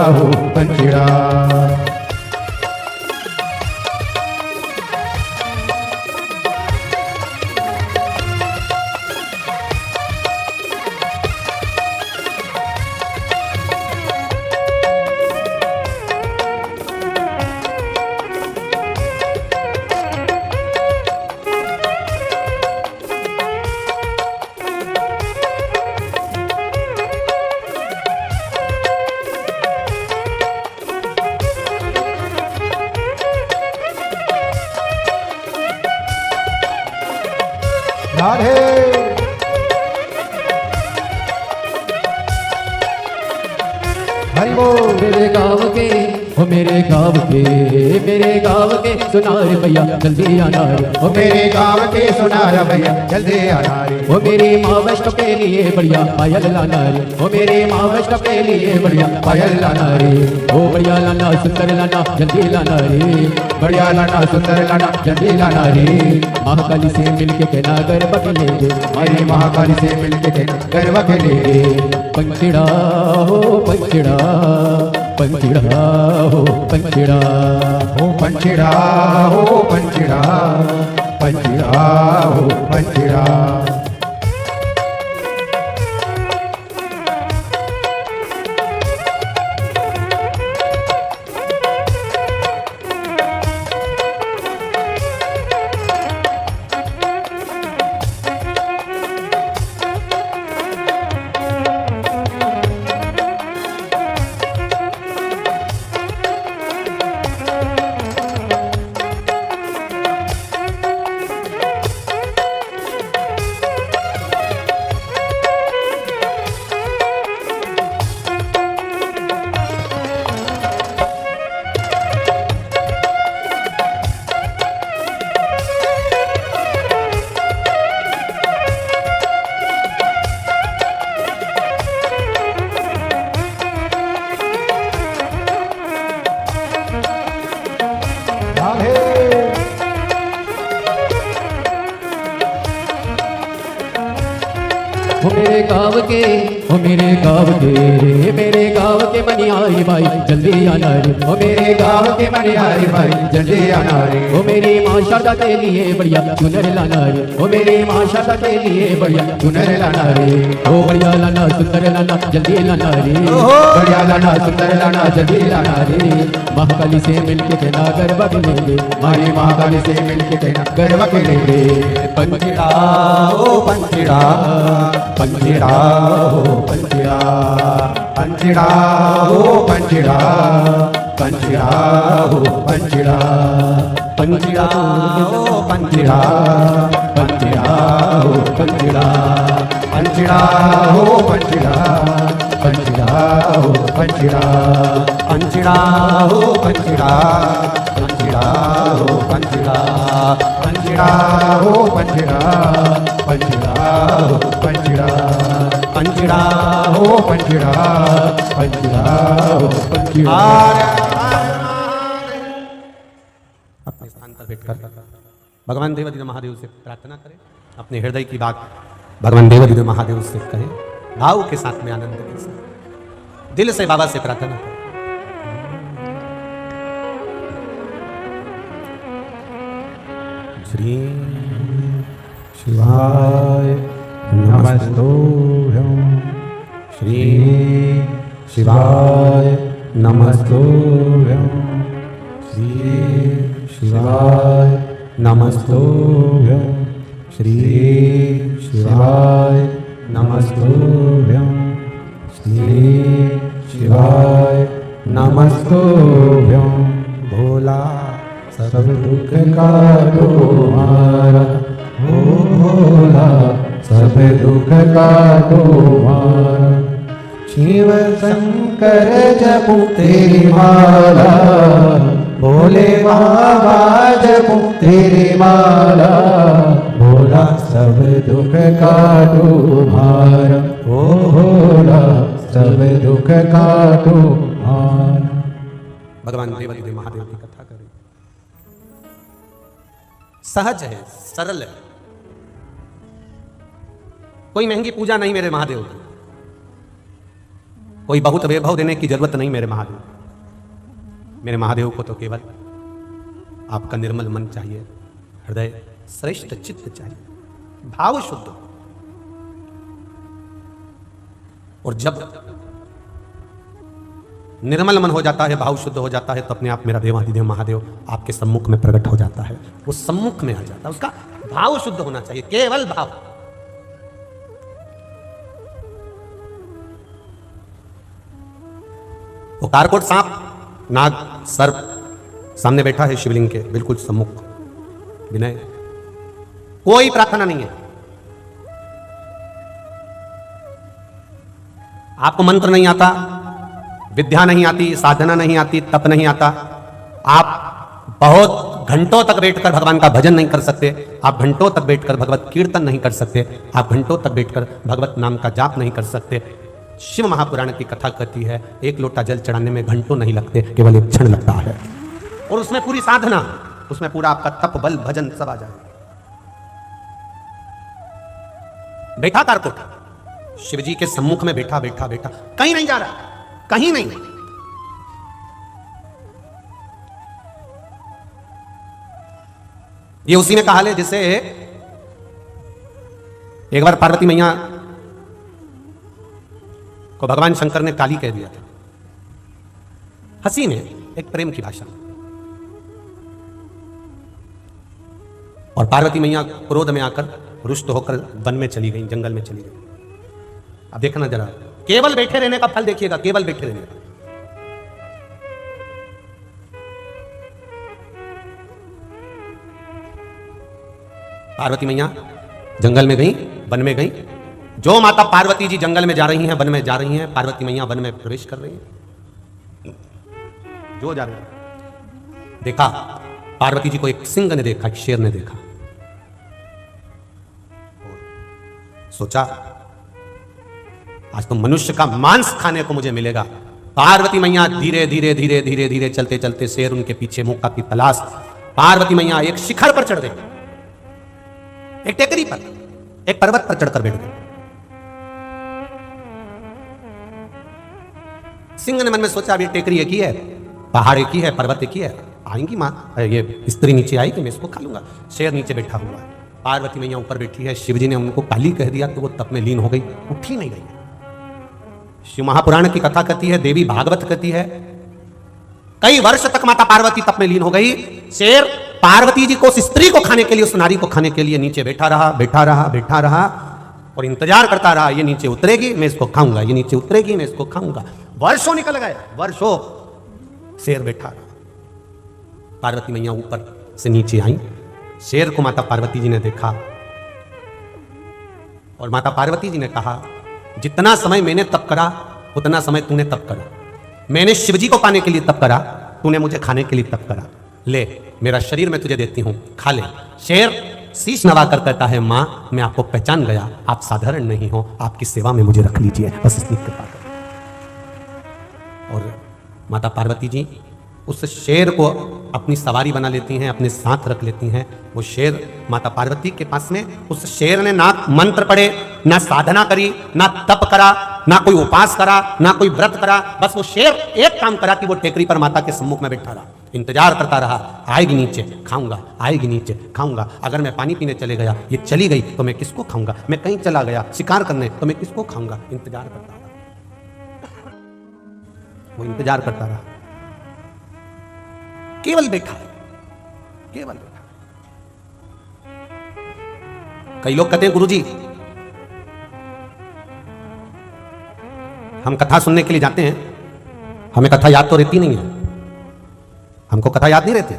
हो पंछीड़ा। राधे हरि बोल। मेरे गाँव के, ओ मेरे गाँव के, मेरे गाँव के सुनार भैया जल्दी आना रे, ओ मेरे गाँव के सुनार भैया जल्दी आना रे। ओ मेरे माँ वैष्णो के लिए बढ़िया पायल लाना रे, ओ मेरे माँ वैष्णो के लिए बढ़िया पायल लाना रे। ओ बढ़िया लाना सुंदर लाना जल्दी लाना रे, बढ़िया लाना सुंदर लाना जल्दी लाना रे। महाकाली से मिलके कहना गरबा के लेंगे, अरे महाकाली से मिलके कहना गरबा के लेंगे। पंछीड़ा हो पंछीड़ा, पंछीड़ा हो पंछीड़ा, हो पंछीड़ा हो पंछीड़ा, पंछीड़ा हो पंछीड़ा। वो मेरे गाँव के ओ मेरे गाँव के मनिहारी भाई जल्दी आना रे, ओ मेरे गाँव के मनिहारी भाई जल्दी आना रे, ओ मेरी माँ शारदा के लिए बढ़िया चुनर लाना रे, ओ मेरी माँ शारदा के लिए बढ़िया चुनर लाना रे, ओ बढ़िया लाना सुंदर लाना जल्दी लाना रे, बढ़िया लाना सुंदर लाना जल्दी लाना रे, महाकाली से मिलके तेना गरबा खेलेंगे, मारी महाकाली से मिलके तेना गरबा खेलेंगे। पंचड़ा ओ पंचड़ा, पंचड़ा ओ पंचड़ा, पंचड़ा ओ पंचड़ा, पंचड़ा ओ पंचड़ा, पंचड़ा ओ पंचड़ा, पंचड़ा ओ पंचड़ा, पंचड़ा ओ पंचड़ा, पंचड़ा ओ पंचड़ा, पंचड़ा ओ पंचड़ा, पंचड़ा ओ पंचड़ा, पंचड़ा ओ पंचड़ा, पंचड़ा ओ पंचड़ा, पंचड़ा ओ पंचड़ा, पंचड़ा ओ पंचड़ा। अपने स्थान पर बैठकर भगवान देवादिदेव महादेव से प्रार्थना करें, अपने हृदय की बात भगवान देवादिदेव महादेव से करें, भाव के साथ में, आनंद के साथ, दिल से बाबा से प्रार्थना करें। श्री शिवाय नमस्तुभ्यं, श्री शिवाय नमस्तुभ्यं, श्री शिवाय नमस्तुभ्यं, श्री शिवाय नमस्तुभ्यं, श्री शिवाय नमस्तुभ्यं। भोला सब दुख का तुम्हारा, ओ भोला सब दुख का तुम्हारा, शिव शंकर जपू तेरी माला, भोले बाबा जपू तेरी माला, भोला सब दुख का तुम्हारा, ओ भोला सब दुख का तुम्हारा। भगवान देवादिदेव महादेव की कथा करें। सहज है, सरल है, कोई महंगी पूजा नहीं मेरे महादेव की, कोई बहुत वैभव देने की जरूरत नहीं मेरे महादेव। मेरे महादेव को तो केवल आपका निर्मल मन चाहिए, हृदय श्रेष्ठ चित्त चाहिए, भाव शुद्ध। और जब निर्मल मन हो जाता है, भाव शुद्ध हो जाता है, तो अपने आप मेरा देवादिदेव महादेव आपके सम्मुख में प्रकट हो जाता है, वो सम्मुख में आ जाता है। उसका भाव शुद्ध होना चाहिए, केवल भाव। वो कारकोट सांप, नाग, सर्प सामने बैठा है शिवलिंग के बिल्कुल सम्मुख, विनय, कोई प्रार्थना नहीं है। आपको मंत्र नहीं आता, विद्या नहीं आती, साधना नहीं आती, तप नहीं आता, आप बहुत घंटों तक बैठकर भगवान का भजन नहीं कर सकते, आप घंटों तक बैठकर भगवत कीर्तन नहीं कर सकते, आप घंटों तक बैठकर भगवत नाम का जाप नहीं कर सकते। शिव महापुराण की कथा कहती है, एक लोटा जल चढ़ाने में घंटों नहीं लगते, केवल एक क्षण लगता है, और उसमें पूरी साधना, उसमें पूरा आपका तप, बल, भजन सब आ जाए। बैठा कारकोट शिव जी के सम्मुख में, बैठा बैठा बैठा, कहीं नहीं जा रहा, कहीं नहीं। ये उसी में कहा ले जिसे एक बार पार्वती मैया को भगवान शंकर ने काली कह दिया था, हंसी में, एक प्रेम की भाषा। और पार्वती मैया क्रोध में आकर रुष्ट होकर वन में चली गई, जंगल में चली गई। अब देखना जरा, केवल बैठे रहने का फल देखिएगा, केवल बैठे रहने का। पार्वती मैया जंगल में गई, वन में गई। जो माता पार्वती जी जंगल में जा रही हैं, वन में जा रही हैं, पार्वती मैया वन में प्रवेश कर रही हैं। जो जा रही है, देखा पार्वती जी को एक सिंह ने देखा, एक शेर ने देखा, सोचा आज तो मनुष्य का मांस खाने को मुझे मिलेगा। पार्वती मैया धीरे धीरे धीरे धीरे धीरे चलते चलते शेर उनके पीछे मौका की तलाश। पार्वती मैया एक शिखर पर चढ़ गई, एक टेकरी पर, एक पर्वत पर चढ़कर बैठ गई। सिंह ने मन में सोचा अभी टेकरी एक ही है, पहाड़ एक ही है, पर्वत एक ही है, आएंगी माँ, ये स्त्री नीचे आएगी, मैं इसको खा लूंगा। शेर नीचे बैठा हुआ है, पार्वती मैया ऊपर बैठी है। शिवजी ने उनको काली कह दिया तो वो तप में लीन हो गई, उठ ही नहीं गई। शिव महापुराण की कथा कहती है, देवी भागवत कहती है, कई वर्ष तक माता पार्वती तप में लीन हो गई। शेर पार्वती जी को, उस स्त्री को खाने के लिए, उस नारी को खाने के लिए नीचे बैठा रहा, बैठा रहा, बैठा रहा और इंतजार करता रहा, ये नीचे उतरेगी मैं इसको खाऊंगा, ये नीचे उतरेगी मैं इसको खाऊंगा। वर्षों निकल गए, वर्षों शेर बैठा रहा। पार्वती मैया ऊपर से नीचे आई, शेर को माता पार्वती जी ने देखा और माता पार्वती जी ने कहा, जितना समय मैंने तप करा उतना समय तूने तप करा। मैंने शिवजी को पाने के लिए तप करा, तूने मुझे खाने के लिए तप करा। ले मेरा शरीर मैं तुझे देती हूं, खा ले। शेर शीश नवाकर कहता है, मां मैं आपको पहचान गया, आप साधारण नहीं हो, आपकी सेवा में मुझे रख लीजिए, बस इतनी कृपा करो। और माता पार्वती जी उस शेर को अपनी सवारी बना लेती हैं, अपने साथ रख लेती हैं। वो शेर माता पार्वती के पास में, उस शेर ने ना मंत्र पढ़े, ना साधना करी, ना तप करा, ना कोई उपास करा, ना कोई व्रत करा, बस वो शेर एक काम करा कि वो टेकरी पर माता के सम्मुख में बैठा रहा, इंतजार करता रहा, आएगी नीचे खाऊंगा, आएगी नीचे खाऊंगा। अगर मैं पानी पीने चले गया, ये चली गई तो मैं किसको खाऊंगा, मैं कहीं चला गया शिकार करने तो मैं किसको खाऊंगा, इंतजार करता रहा। वो इंतजार करता रहा, केवल बैठा है, केवल बैठा। कई लोग कहते हैं, गुरुजी हम कथा सुनने के लिए जाते हैं, हमें कथा याद तो रहती नहीं है, हमको कथा याद नहीं रहती।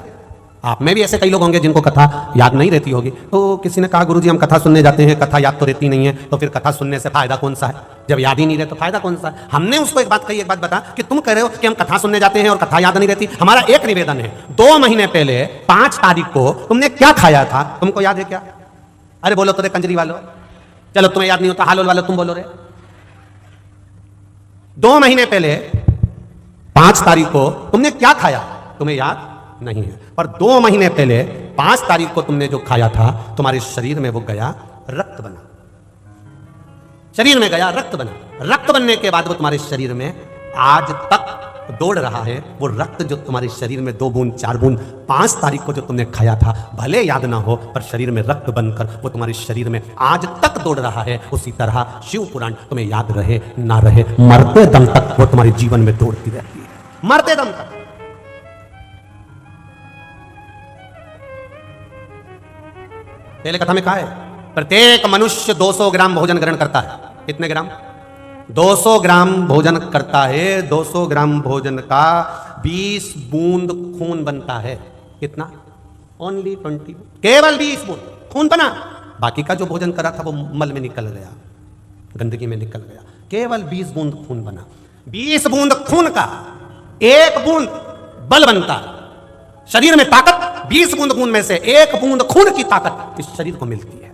आप में भी ऐसे कई लोग होंगे जिनको कथा याद नहीं रहती होगी। तो किसी ने कहा, गुरुजी हम कथा सुनने जाते हैं, कथा याद तो रहती नहीं है, तो फिर कथा सुनने से फायदा कौन सा है? जब याद ही नहीं रहे तो फायदा कौन सा है? हमने उसको एक बात कही, एक बात बता कि तुम कह रहे हो कि हम कथा सुनने जाते हैं और कथा याद नहीं रहती। हमारा एक निवेदन है, 2 महीने पहले 5 तारीख को तुमने क्या खाया था, तुमको याद है क्या? अरे बोलो तो रे कंजरी वालों, चलो तुम्हें याद नहीं होता, हालोल वालों तुम बोलो रे। 2 महीने पहले 5 तारीख को तुमने क्या खाया, तुम्हें याद नहीं है। और 2 महीने पहले 5 तारीख को तुमने जो खाया था, तुम्हारे शरीर में वो गया रक्त बना, शरीर में गया रक्त बना। रक्त बनने के बाद वो तुम्हारे शरीर में आज तक दौड़ रहा है। वो रक्त जो तुम्हारे शरीर में 2 बूंद 4 बूंद 5 तारीख को जो तुमने खाया था, भले याद ना हो पर शरीर में रक्त बनकर वो तुम्हारे शरीर में आज तक दौड़ रहा है। उसी तरह शिव पुराण तुम्हें याद रहे ना रहे, मरते दम तक वो तुम्हारे जीवन में दौड़ती रहती है, मरते दम तक। पहले कथा में कहा है, प्रत्येक मनुष्य 200 ग्राम भोजन ग्रहण करता है। कितने ग्राम? 200 ग्राम भोजन करता है। 200 ग्राम भोजन का 20 बूंद खून बनता है। कितना? ओनली 20, केवल 20 बूंद खून बना। बाकी का जो भोजन करा था वो मल में निकल गया, गंदगी में निकल गया। केवल 20 बूंद खून बना। 20 बूंद खून का 1 बूंद बल बनता। शरीर में ताकत 20 बूंद खून में से 1 बूंद खून की ताकत इस शरीर को मिलती है,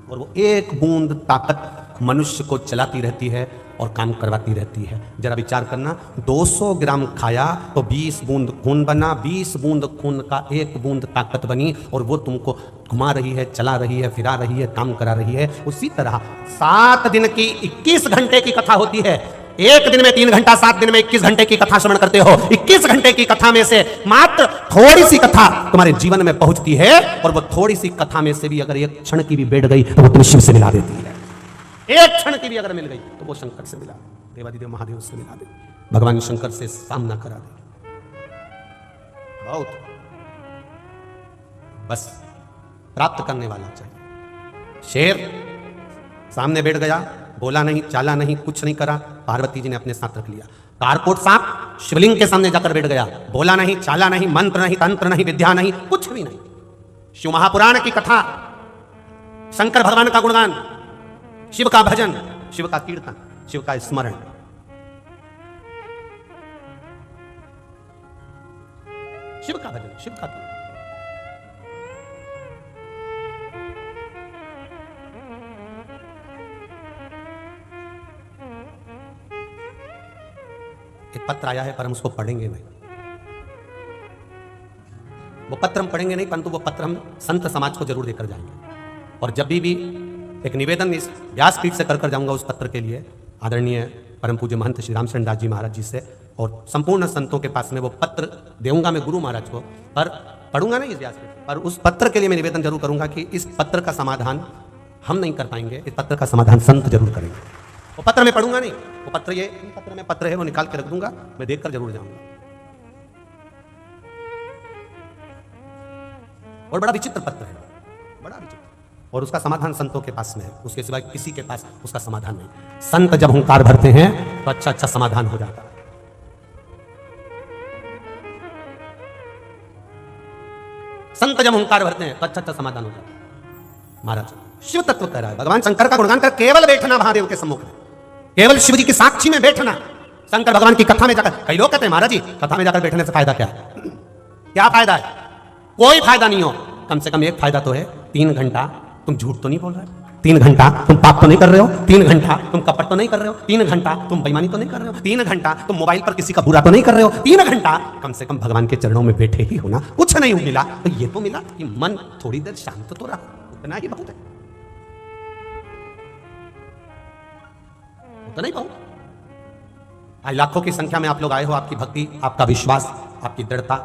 और वो 1 बूंद ताकत मनुष्य को चलाती रहती है और काम करवाती रहती है। जरा विचार करना, 200 ग्राम खाया तो 20 बूंद खून बना, 20 बूंद खून का 1 बूंद ताकत बनी, और वो तुमको घुमा रही है, चला रही है, फिरा रही है, काम करा रही है। उसी तरह 7 दिन की 21 घंटे की कथा होती है। 1 दिन में 3 घंटा, 7 दिन में 21 घंटे की कथा श्रवण करते हो। 21 घंटे की कथा में से मात्र थोड़ी सी कथा तुम्हारे जीवन में पहुंचती है, और वो थोड़ी सी कथा में से भी अगर 1 क्षण की भी बैठ गई तो वो तुम्हें शिव से मिला देती है। 1 क्षण की भी अगर मिल गई तो वो शंकर से मिला दे, देवादिदेव महादेव से मिला दे, भगवान शंकर से सामना करा दे। बहुत बस प्राप्त करने वाला चाहिए। शेर सामने बैठ गया, बोला नहीं, चाला नहीं, कुछ नहीं करा, पार्वती जी ने अपने साथ रख लिया। कारकोट सांप शिवलिंग के सामने जाकर बैठ गया, बोला नहीं, चाला नहीं, मंत्र नहीं, तंत्र नहीं, विद्या नहीं, कुछ भी नहीं। शिव महापुराण की कथा, शंकर भगवान का गुणगान, शिव का भजन, शिव का कीर्तन, शिव का स्मरण। शिव का भजन, शिव का कीर्तन। एक पत्र आया है पर हम उसको पढ़ेंगे नहीं। वो पत्र हम पढ़ेंगे नहीं, परंतु वो पत्र हम संत समाज को जरूर देकर जाएंगे। और जब भी एक निवेदन इस व्यासपीठ से कर जाऊंगा उस पत्र के लिए, आदरणीय परम पूज्य महंत श्री रामचरण दास जी महाराज जी से और संपूर्ण संतों के पास में वो पत्र देऊंगा मैं गुरु महाराज को, पर पढ़ूंगा नहीं इस व्यासपीठ पर। उस पत्र के लिए मैं निवेदन जरूर करूंगा कि इस पत्र का समाधान हम नहीं कर पाएंगे, इस पत्र का समाधान संत जरूर करेंगे। वो पत्र मैं पढ़ूंगा नहीं, वो पत्र ये पत्र में पत्र है वो निकाल के रख दूंगा, मैं देखकर जरूर जाऊंगा। और बड़ा विचित्र पत्र है, बड़ा विचित्र, और उसका समाधान संतों के पास में है, उसके सिवाय किसी के पास उसका समाधान नहीं। संत जब हुंकार भरते हैं तो अच्छा अच्छा समाधान हो जाता है। संत जब हुंकार भरते हैं तो अच्छा अच्छा समाधान हो जाता है। महाराज शिव तत्व कह रहा है, भगवान शंकर का गुणगान कर केवल बैठना महादेव के सम्मुख में, केवल शिव जी की साक्षी में बैठना। शंकर भगवान की कथा में जाकर, कई लोग कहते हैं महाराज जी कथा में जाकर बैठने से फायदा क्या है? क्या फायदा है? कोई फायदा नहीं हो। कम से कम एक फायदा तो है, 3 घंटा तुम झूठ तो नहीं बोल रहे, 3 घंटा तुम पाप तो नहीं कर रहे हो, 3 घंटा तुम कपट तो नहीं कर रहे हो, 3 घंटा तुम बेईमानी तो नहीं कर रहे हो, 3 घंटा तुम मोबाइल पर किसी का बुरा तो नहीं कर रहे हो, 3 घंटा कम से कम भगवान के चरणों में बैठे ही होना। कुछ नहीं मिला तो ये तो मिला कि मन थोड़ी देर शांत तो रहा, उतना ही बहुत है, उतना ही बहुत। आज लाखों की संख्या में आप लोग आए हो, आपकी भक्ति, आपका विश्वास, आपकी दृढ़ता,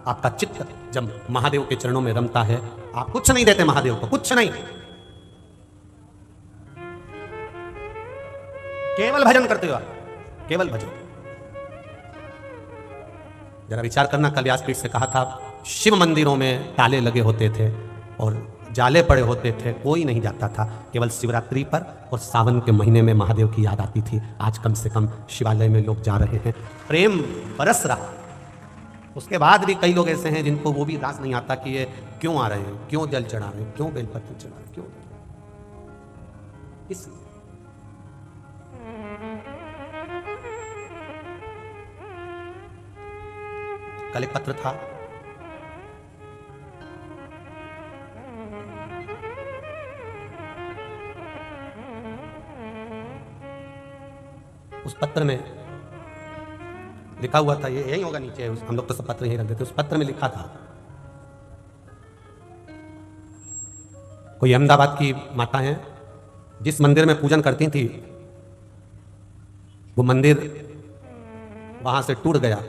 आपका चित्त जब महादेव के चरणों में रमता है, आप कुछ नहीं देते महादेव को, कुछ नहीं, केवल भजन करते हो आप, केवल भजन। जरा विचार करना, कल व्यासपीठ से कहा था शिव मंदिरों में ताले लगे होते थे और जाले पड़े होते थे, कोई नहीं जाता था, केवल शिवरात्रि पर और सावन के महीने में महादेव की याद आती थी। आज कम से कम शिवालय में लोग जा रहे हैं, प्रेम बरस रहा। उसके बाद भी कई लोग ऐसे हैं जिनको वो भी रास नहीं आता कि ये क्यों आ रहे हैं, क्यों जल चढ़ा रहे हैं, क्यों बेलपत्र चढ़ा रहे हैं, क्यों इस कल एक पत्र था, उस पत्र में लिखा हुआ था, ये यही होगा नीचे, हम लोग तो सब पत्र यही रख देते। उस पत्र में लिखा था, कोई अहमदाबाद की माता है जिस मंदिर में पूजन करती थी, वो मंदिर वहां से टूट गया,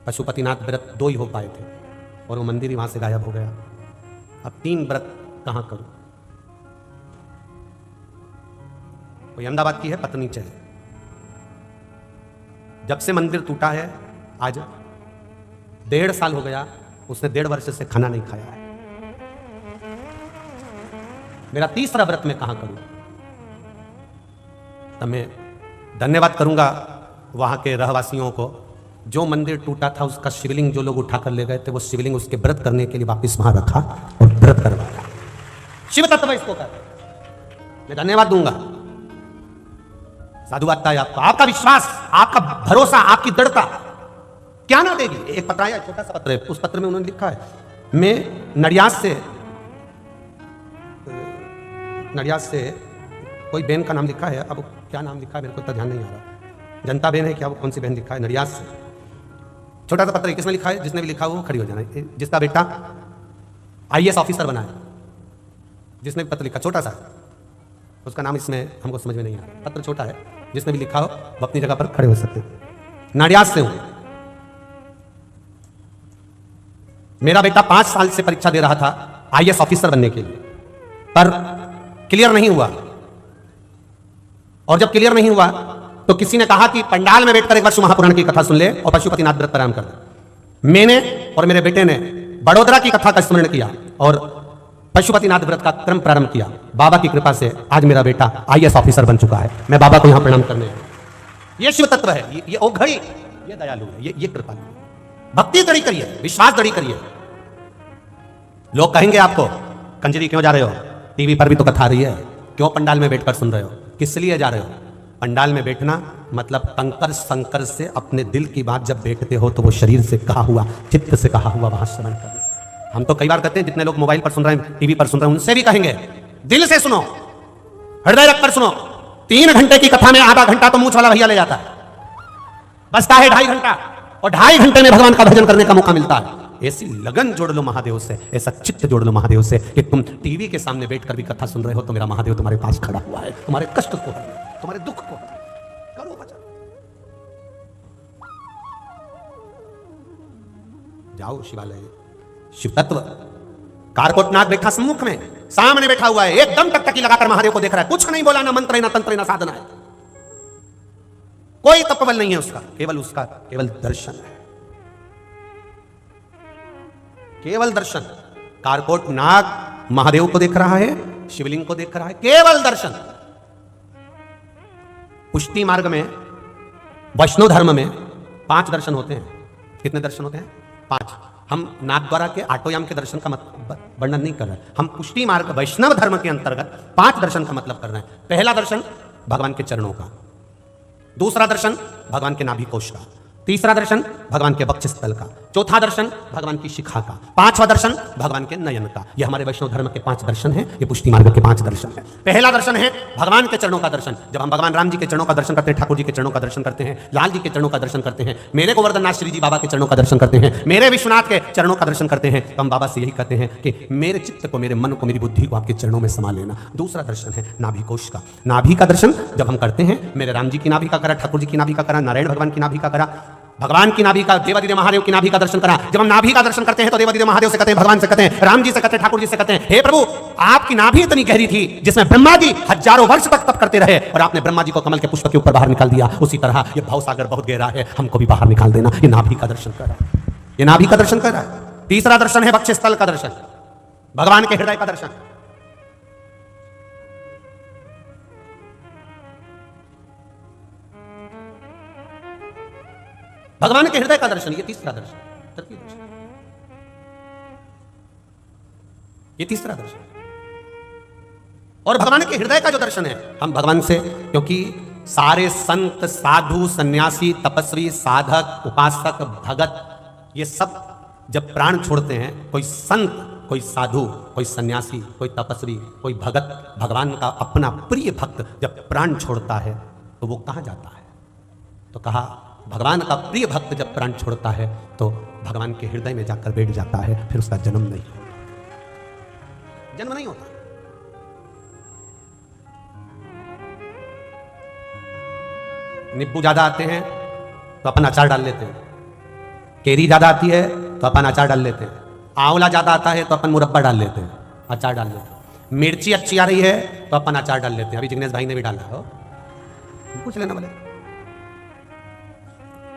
पशुपतिनाथ व्रत 2 ही हो पाए थे और वो मंदिर ही वहां से गायब हो गया। अब 3 व्रत कहां करूं? कोई अहमदाबाद की है पत्नी चले, जब से मंदिर टूटा है आज 1.5 साल हो गया, उसने 1.5 वर्ष से खाना नहीं खाया है। मेरा 3रा व्रत मैं कहां करूं? तब मैं धन्यवाद करूंगा वहां के रहवासियों को, जो मंदिर टूटा था उसका शिवलिंग जो लोग उठाकर ले गए थे, वो शिवलिंग उसके व्रत करने के लिए वापस वहां रखा और व्रत करवाया। शिव तत्व इसको कर, मैं धन्यवाद दूंगा। साधुवादता है आपका, आपका विश्वास, आपका भरोसा, आपकी दृढ़ता क्या ना देगी। एक पत्र आया, छोटा सा पत्र है, उस पत्र में उन्होंने लिखा है, मैं नडियाद से कोई बहन का नाम लिखा है, अब क्या नाम लिखा है मेरे को इतना ध्यान नहीं आ रहा, जनता बहन है क्या, वो कौन सी बहन लिखा है, नडियाद से छोटा सा पत्र है। किसने लिखा है? जिसने भी लिखा हो वो खड़ी हो जाना, जिसका बेटा IAS ऑफिसर बना है, जिसने भी पत्र लिखा छोटा सा, उसका नाम इसमें हमको समझ में नहीं आ रहा, पत्र छोटा है, जिसने भी लिखा हो वो अपनी जगह पर खड़े हो सकते हैं। नडियाद से हूं, मेरा बेटा 5 साल से परीक्षा दे रहा था IAS ऑफिसर बनने के लिए, पर क्लियर नहीं हुआ, और जब क्लियर नहीं हुआ तो किसी ने कहा कि पंडाल में बैठकर एक बार महापुराण की कथा सुन ले और पशुपतिनाथ व्रत प्रारंभ कर दे। मैंने और मेरे बेटे ने बड़ोदरा की कथा का स्मरण किया और पशुपतिनाथ व्रत का क्रम प्रारंभ किया। बाबा की कृपा से आज मेरा बेटा IAS ऑफिसर बन चुका है। मैं बाबा को यहां प्रणाम करने आया। ये शिव तत्व है, ये ओघड़ी, ये दयालु है, ये कृपा है। भक्ति दड़ी करिए, विश्वास दड़ी करिए। लोग कहेंगे आपको कंजरी क्यों जा रहे हो, टीवी पर भी तो कथा आ रही है, क्यों पंडाल में बैठकर सुन रहे हो, किस लिए जा रहे हो? पंडाल में बैठना मतलब कंकर संकर से अपने दिल की बात जब बैठते हो तो वो शरीर से कहा हुआ, चित्त से कहा हुआ वहां श्रवण करना। हम तो कई बार कहते हैं, जितने लोग मोबाइल पर सुन रहे हैं, टीवी पर सुन रहे हैं, उनसे भी कहेंगे दिल से सुनो, हृदय रखकर सुनो। 3 घंटे की कथा में आधा घंटा तो मूंछ वाला भैया ले जाता है, बचता है 2.5 घंटा, और 2.5 घंटे में भगवान का भजन करने का मौका मिलता है। ऐसी लगन जोड़ लो महादेव से, ऐसा चित्त जोड़ लो महादेव से कि तुम टीवी के सामने बैठकर भी कथा सुन रहे हो तो मेरा महादेव तुम्हारे पास खड़ा हुआ है, तुम्हारे कष्ट को, तुम्हारे दुख को करो भजन। जाओ शिवालय, शिव तत्व। कारकोटनाथ बैठा सम्मुख में, सामने बैठा हुआ है, एकदम टकटकी लगाकर महादेव को देख रहा है, कुछ नहीं बोला, ना मंत्र है, ना तंत्र है, ना साधना है, कोई तत्वबल नहीं है उसका, केवल दर्शन है, केवल दर्शन। कारकोटनाथ महादेव को देख रहा है, शिवलिंग को देख रहा है, केवल दर्शन। पुष्टि मार्ग में, वैष्णव धर्म में 5 दर्शन होते हैं। कितने दर्शन होते हैं? 5। हम नाथद्वारा के आटोयाम के दर्शन का वर्णन नहीं कर रहे, हम पुष्टि मार्ग वैष्णव धर्म के अंतर्गत 5 दर्शन का मतलब कर रहे हैं। पहला दर्शन भगवान के चरणों का, दूसरा दर्शन भगवान के नाभि कोश का, तीसरा दर्शन भगवान के वक्षस्थल का, चौथा दर्शन भगवान की शिखा का, 5वां दर्शन भगवान के नयन का। यह हमारे वैष्णव धर्म के 5 दर्शन हैं, ये पुष्टि मार्ग के 5 दर्शन हैं। पहला दर्शन है भगवान के चरणों का दर्शन। जब हम भगवान राम जी के चरणों का दर्शन करते हैं, ठाकुर जी के चरणों का दर्शन करते हैं, लाल जी के चरणों का दर्शन करते हैं, मेरे गोवर्धन नाथ श्री जी बाबा के चरणों का दर्शन करते हैं, मेरे विश्वनाथ के चरणों का दर्शन करते हैं, तो हम बाबा से यही कहते हैं कि मेरे चित्त को, मेरे मन को, मेरी बुद्धि को आपके चरणों में समा लेना। दूसरा दर्शन है नाभि कोश का। नाभि का दर्शन जब हम करते हैं, मेरे राम जी की नाभि का करा, ठाकुर जी की नाभि का करा, नारायण भगवान की नाभि का करा, भगवान की नाभि का, देवादिदेव महादेव की नाभि का दर्शन करा। जब हम नाभि का दर्शन करते हैं तो देवादिदेव महादेव से कहते हैं, भगवान से कहते हैं, राम जी से कहते हैं, ठाकुर जी से कहते हैं, हे प्रभु आपकी नाभि इतनी गहरी थी जिसमें ब्रह्मा जी हजारों वर्ष तक तप करते रहे और आपने ब्रह्मा जी को कमल के पुष्प के ऊपर बाहर निकाल दिया। उसी तरह ये भवसागर बहुत गहरा है, हमको भी बाहर निकाल देना। ये नाभि का दर्शन कर रहा है, ये नाभि का दर्शन कर रहा है। तीसरा दर्शन है वक्षस्थल का दर्शन, भगवान के हृदय का दर्शन। भगवान के हृदय का दर्शन, ये तीसरा दर्शन, तृतीय दर्शन, ये तीसरा दर्शन। और भगवान के हृदय का जो दर्शन है, हम भगवान से, क्योंकि सारे संत, साधु, सन्यासी, तपस्वी, साधक, उपासक, भगत, ये सब जब प्राण छोड़ते हैं, कोई संत, कोई साधु, कोई सन्यासी, कोई तपस्वी, कोई भगत, भगवान का अपना प्रिय भक्त जब प्राण छोड़ता है तो वो कहां जाता है? तो कहा भगवान का प्रिय भक्त जब प्राण छोड़ता है तो भगवान के हृदय में जाकर बैठ जाता है, फिर उसका जन्म नहीं होता, जन्म नहीं होता। नींबू ज्यादा आते हैं तो अपन अचार डाल लेते हैं, केरी ज्यादा आती है तो अपन अचार डाल लेते हैं, आंवला ज्यादा आता है तो अपन मुरब्बा डाल लेते हैं, अचार डाल लेते हैं, मिर्ची अच्छी आ रही है तो अपन अचार डाल लेते हैं। अभी जिग्नेश भाई ने भी डाला हो, पूछ लेना बोले,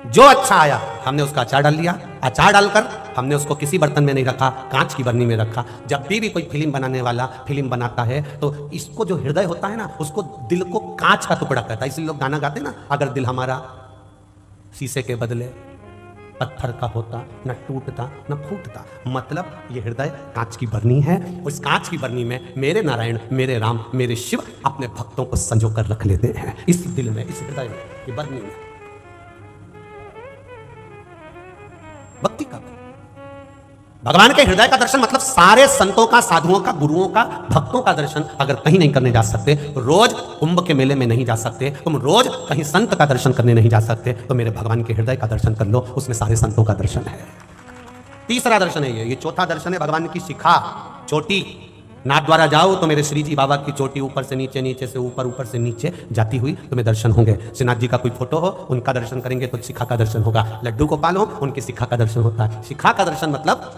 जो अच्छा आया हमने उसका अचार डाल लिया। अचार डालकर हमने उसको किसी बर्तन में नहीं रखा, कांच की बरनी में रखा। जब भी कोई फिल्म बनाने वाला फिल्म बनाता है तो इसको जो हृदय होता है ना, उसको दिल को कांच का टुकड़ा कहता है। इसलिए लोग गाना गाते हैं ना, अगर दिल हमारा शीशे के बदले पत्थर का होता, न टूटता न फूटता। मतलब ये हृदय कांच की बरनी है, उस कांच की बरनी में मेरे नारायण, मेरे राम, मेरे शिव अपने भक्तों को संजो कर रख लेते हैं। इस दिल में, इस हृदय में, ये बरनी में भक्ति का, भगवान के हृदय का दर्शन मतलब सारे संतों का, साधुओं का, गुरुओं का, भक्तों का दर्शन अगर कहीं नहीं करने जा सकते, रोज कुंभ के मेले में नहीं जा सकते, तुम रोज कहीं संत का दर्शन करने नहीं जा सकते, तो मेरे भगवान के हृदय का दर्शन कर लो, उसमें सारे संतों का दर्शन है। तीसरा दर्शन है ये चौथा दर्शन है भगवान की शिखा, चोटी। नाथद्वारा जाओ तो मेरे श्री जी बाबा की चोटी ऊपर से नीचे, नीचे से ऊपर, ऊपर से नीचे जाती हुई तुम्हें दर्शन होंगे। श्रीनाथ जी का कोई फोटो हो, उनका दर्शन करेंगे तो शिखा का दर्शन होगा। लड्डू गोपाल हो, उनकी शिखा का दर्शन होता है। शिखा का दर्शन मतलब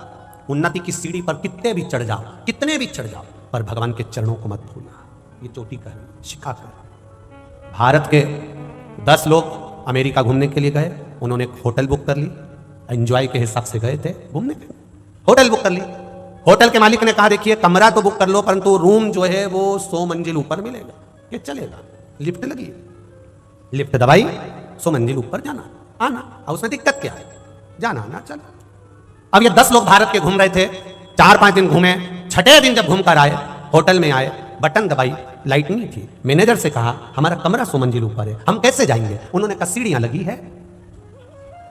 उन्नति की सीढ़ी पर कितने भी चढ़ जाओ, कितने भी चढ़ जाओ, पर भगवान के चरणों को मत भूलना। ये चोटी का है, शिखा का है। भारत के 10 लोग अमेरिका घूमने के लिए गए, उन्होंने एक होटल बुक कर ली, एंजॉय के हिसाब से गए थे घूमने के, होटल बुक कर ली। होटल के मालिक ने कहा देखिए कमरा तो बुक कर लो, परंतु रूम जो है वो 100 मंजिल ऊपर मिलेगा। ये चलेगा, लिफ्ट लगी, लिफ्ट दबाई, 100 मंजिल ऊपर जाना आना, और उसमें दिक्कत क्या है, जाना आना चलो। अब ये 10 लोग भारत के घूम रहे थे, 4-5 दिन घूमे, छठे दिन जब घूमकर आए, होटल में आए, बटन दबाई, लाइट नहीं थी। मैनेजर से कहा हमारा कमरा 100 मंजिल ऊपर है, हम कैसे जाएंगे? उन्होंने कहा सीढ़ियां लगी है,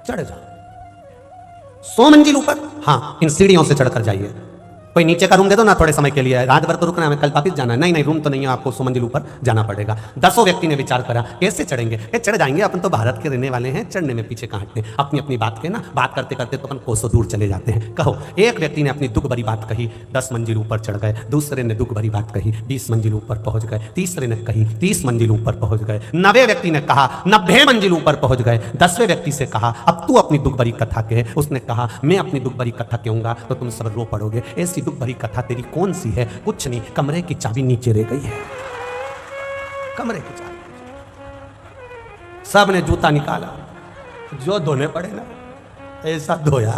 चढ़ जाओ 100 मंजिल ऊपर, हाँ इन सीढ़ियों से चढ़कर जाइए। कोई नीचे का रूम दे दो ना थोड़े समय के लिए, रात भर तो रुकना, हमें कल वापिस जाना है। नहीं नहीं, रूम तो नहीं है, आपको 100 मंजिल ऊपर जाना पड़ेगा। 10 व्यक्ति ने विचार करा कैसे चढ़ेंगे, चढ़ जाएंगे, अपन तो भारत के रहने वाले हैं, चढ़ने में पीछे कहाँ हटते हैं। अपनी अपनी बात के ना बात करते करते तो अपन कोसों दूर चले जाते हैं। कहो, एक व्यक्ति ने अपनी दुख भरी बात कही, 10 मंजिल ऊपर चढ़ गए। दूसरे ने दुख भरी बात कही, 20 मंजिल ऊपर पहुंच गए। तीसरे ने कही, 30 मंजिल ऊपर पहुंच गए। 90 व्यक्ति ने कहा, 90 मंजिल ऊपर पहुंच गए। 10वें व्यक्ति से कहा, अब तू अपनी दुख भरी कथा कहे। उसने कहा, मैं अपनी दुख भरी कथा कहूंगा तो तुम सब रो पड़ोगे। ऐसी दुख भरी कथा तेरी कौन सी है? कुछ नहीं, कमरे की चाबी नीचे रह गई है। कमरे की चाबी। सब ने जूता निकाला, जो धोने पड़े ना ऐसा धोया।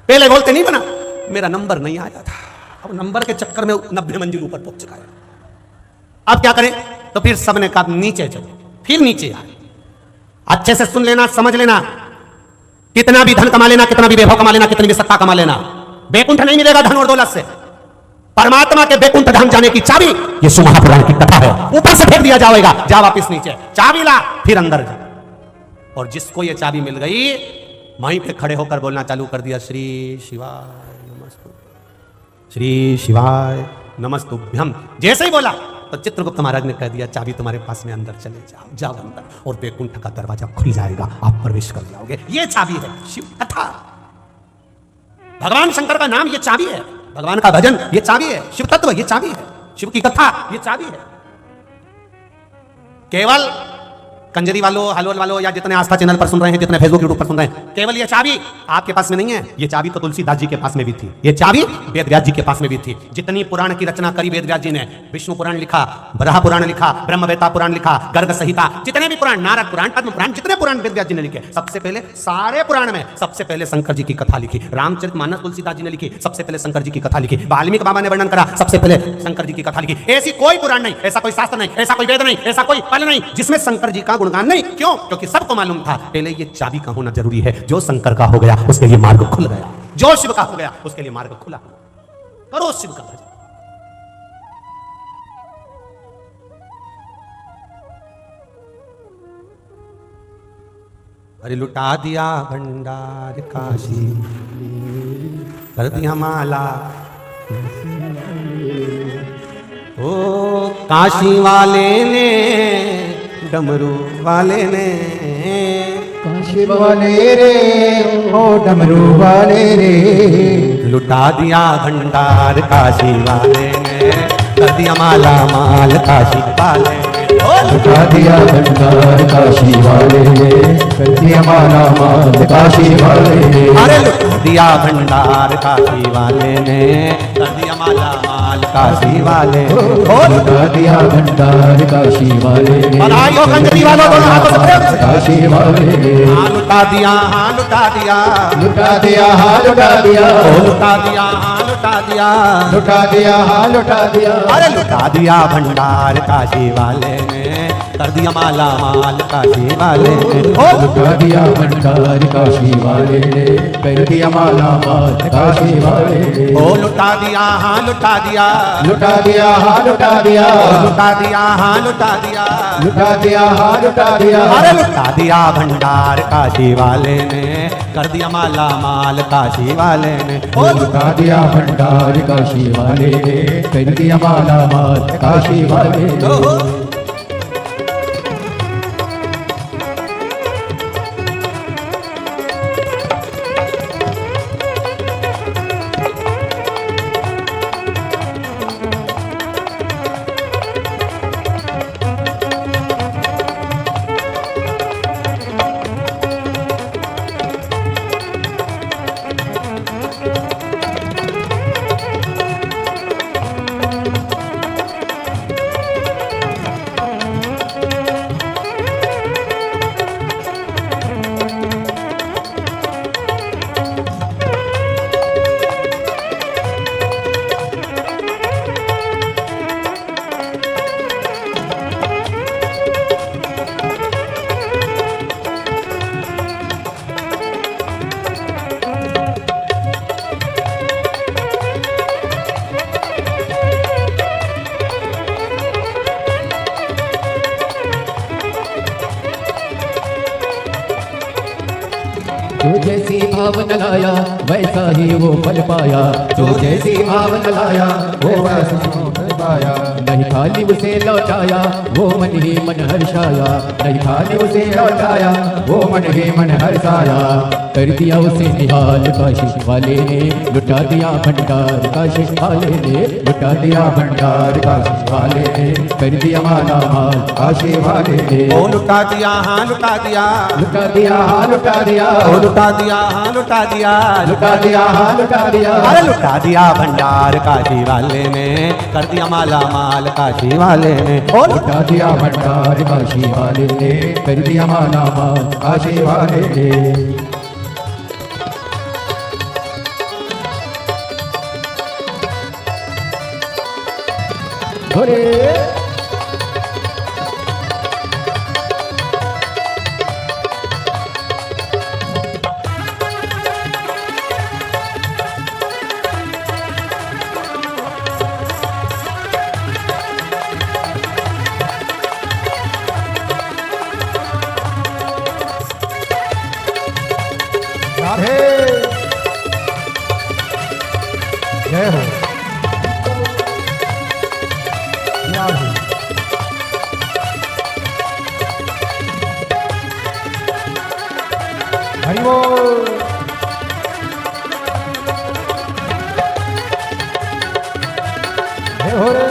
पहले बोलते नहीं बना, मेरा नंबर नहीं आया था, अब नंबर के चक्कर में 90 मंजिल ऊपर पहुंच चुका है। अब क्या करें? तो फिर सबने कहा नीचे चलो। फिर नीचे आए। अच्छे से सुन लेना, समझ लेना, कितना भी धन कमा लेना, कितना भी वैभव कमा लेना, कितनी भी सत्ता कमा लेना, बैकुंठ नहीं मिलेगा धन और दौलत से। परमात्मा के बैकुंठ धाम जाने की चाबी यीशु महापुराण की कथा है। ऊपर से फेंक दिया जाएगा, जा वापिस नीचे, चाबी ला, फिर अंदर जा। और जिसको ये चाबी मिल गई, वहीं पे खड़े होकर बोलना चालू कर दिया, श्री शिवाय नमस्तुभ्यम, श्री शिवाय नमस्तुभ्यम। जैसे ही बोला तो चित्रगुप्त महाराज ने कह दिया, चाबी तुम्हारे पास में, अंदर चले जाओ, जाओ अंदर, और बैकुंठ का दरवाजा खुल जाएगा, आप प्रवेश कर जाओगे। ये चाबी है शिव कथा। भगवान शंकर का नाम ये चाबी है, भगवान का भजन ये चाबी है, शिव तत्व ये चाबी है, शिव की कथा ये चाबी है। केवल कंजरी वालों, हलवल वालों, या जितने आस्था चैनल पर सुन रहे हैं, जितने फेसबुक यूट्यूब पर सुन रहे हैं, केवल ये चाबी आपके पास में नहीं है। ये चाबी तो तुलसीदास जी के पास में भी थी, ये चाबी वेदव्यास जी के पास में भी थी। जितनी पुराण की रचना करी वेदव्यास जी ने, विष्णु पुराण लिखा, बराह पुराण लिखा, ब्रह्मवेता पुराण लिखा, गर्ग संहिता, जितने भी पुराण, नारद पुराण, पद्म पुराण, जितने पुराण वेदव्यास जी ने लिखे, सबसे पहले सारे पुराण में सबसे पहले शंकर जी की कथा लिखी। रामचरितमानस तुलसीदास जी ने लिखी, सबसे पहले शंकर जी की कथा लिखी। वाल्मीकि बाबा ने वर्णन करा, सबसे पहले शंकर जी की कथा लिखी। ऐसी कोई पुराण नहीं, ऐसा कोई शास्त्र नहीं, ऐसा कोई वेद नहीं, ऐसा कोई पल नहीं जिसमें शंकर जी का गुणगान नहीं। क्यों? क्योंकि सबको मालूम था पहले ये चाबी का होना जरूरी है। जो शंकर का हो गया उसके लिए मार्ग खुल गया, जो शिव का हो गया उसके लिए मार्ग खुला। करो शिव का भजन। अरे लुटा दिया भंडार काशी, कर दिया माला ओ काशी वाले ने, डमरू वाले ने, काशी वाले रे, ओ डमरू वाले रे, लुटा दिया भंडार काशी वाले ने, कर दिया माला माल काशी वाले ने, लुटा दिया भंडार काशी वाले ने, कर दिया माला माल काशी वाले ने। अरे लुटा दिया भंडार काशी वाले ने, कर दिया माला माल काशी वाले ने, लुटा दिया भंडार काशी वाले ने, बनाइयो कंजरी वालों दोनों हाथों से प्रेम से। काशी वाले ने, हाँ लुटा दिया, हाँ लुटा दिया, लुटा दिया, हाँ लुटा दिया, ओ लुटा दिया, हाँ लुटा दिया, लुटा दिया, हाँ लुटा दिया। अरे लुटा दिया भंडार काशी वाले ने, कर दिया माला माल काशी वाले ने, ओ लुटा दिया भंडार काशी वाले ने, कर दिया माला माल काशी वाले ने। ओ लुटा दिया, हाँ लुटा दिया, लुटा दिया, हाँ लुटा दिया, लुटा दिया, हाँ लुटा दिया, लुटा दिया, हाँ लुटा दिया। अरे लुटा दिया भंडार काशी वाले ने, कर दिया माला माल काशी वाले ने, ओ लुटा दिया भंडार काशी वाले ने, कर दिया माला माल काशी वाले ने। जैसी भावना लाया वैसा ही वो फल पाया, जो जैसी भावना लाया वो वैसा ही फल पाया। नहीं खाली उसे लौटाया वो मन ही मन हर्षाया, नहीं खाली उसे लौटाया वो मन ही मन हर्षाया। कर दिया उसे निहाल काशी वाले ने, लुटा दिया भंडार काशी वाले ने, लुटा दिया भंडार काशी वाले ने, कर दिया माला माल काशी वाले ने। ओ लुटा दिया हाँ लुटा दिया, लुटा दिया हाँ लुटा दिया, ओ लुटा दिया हाँ लुटा दिया, लुटा दिया हाँ लुटा दिया। अरे लुटा दिया भंडार काशी वाले ने, कर दिया माला माल काशी वाले ने। ओ लुटा दिया भंडार काशी वाले ने, कर दिया माला माल काशी वाले ने। अरे राधे जय हो राधे। हरि बोल। जय हो रे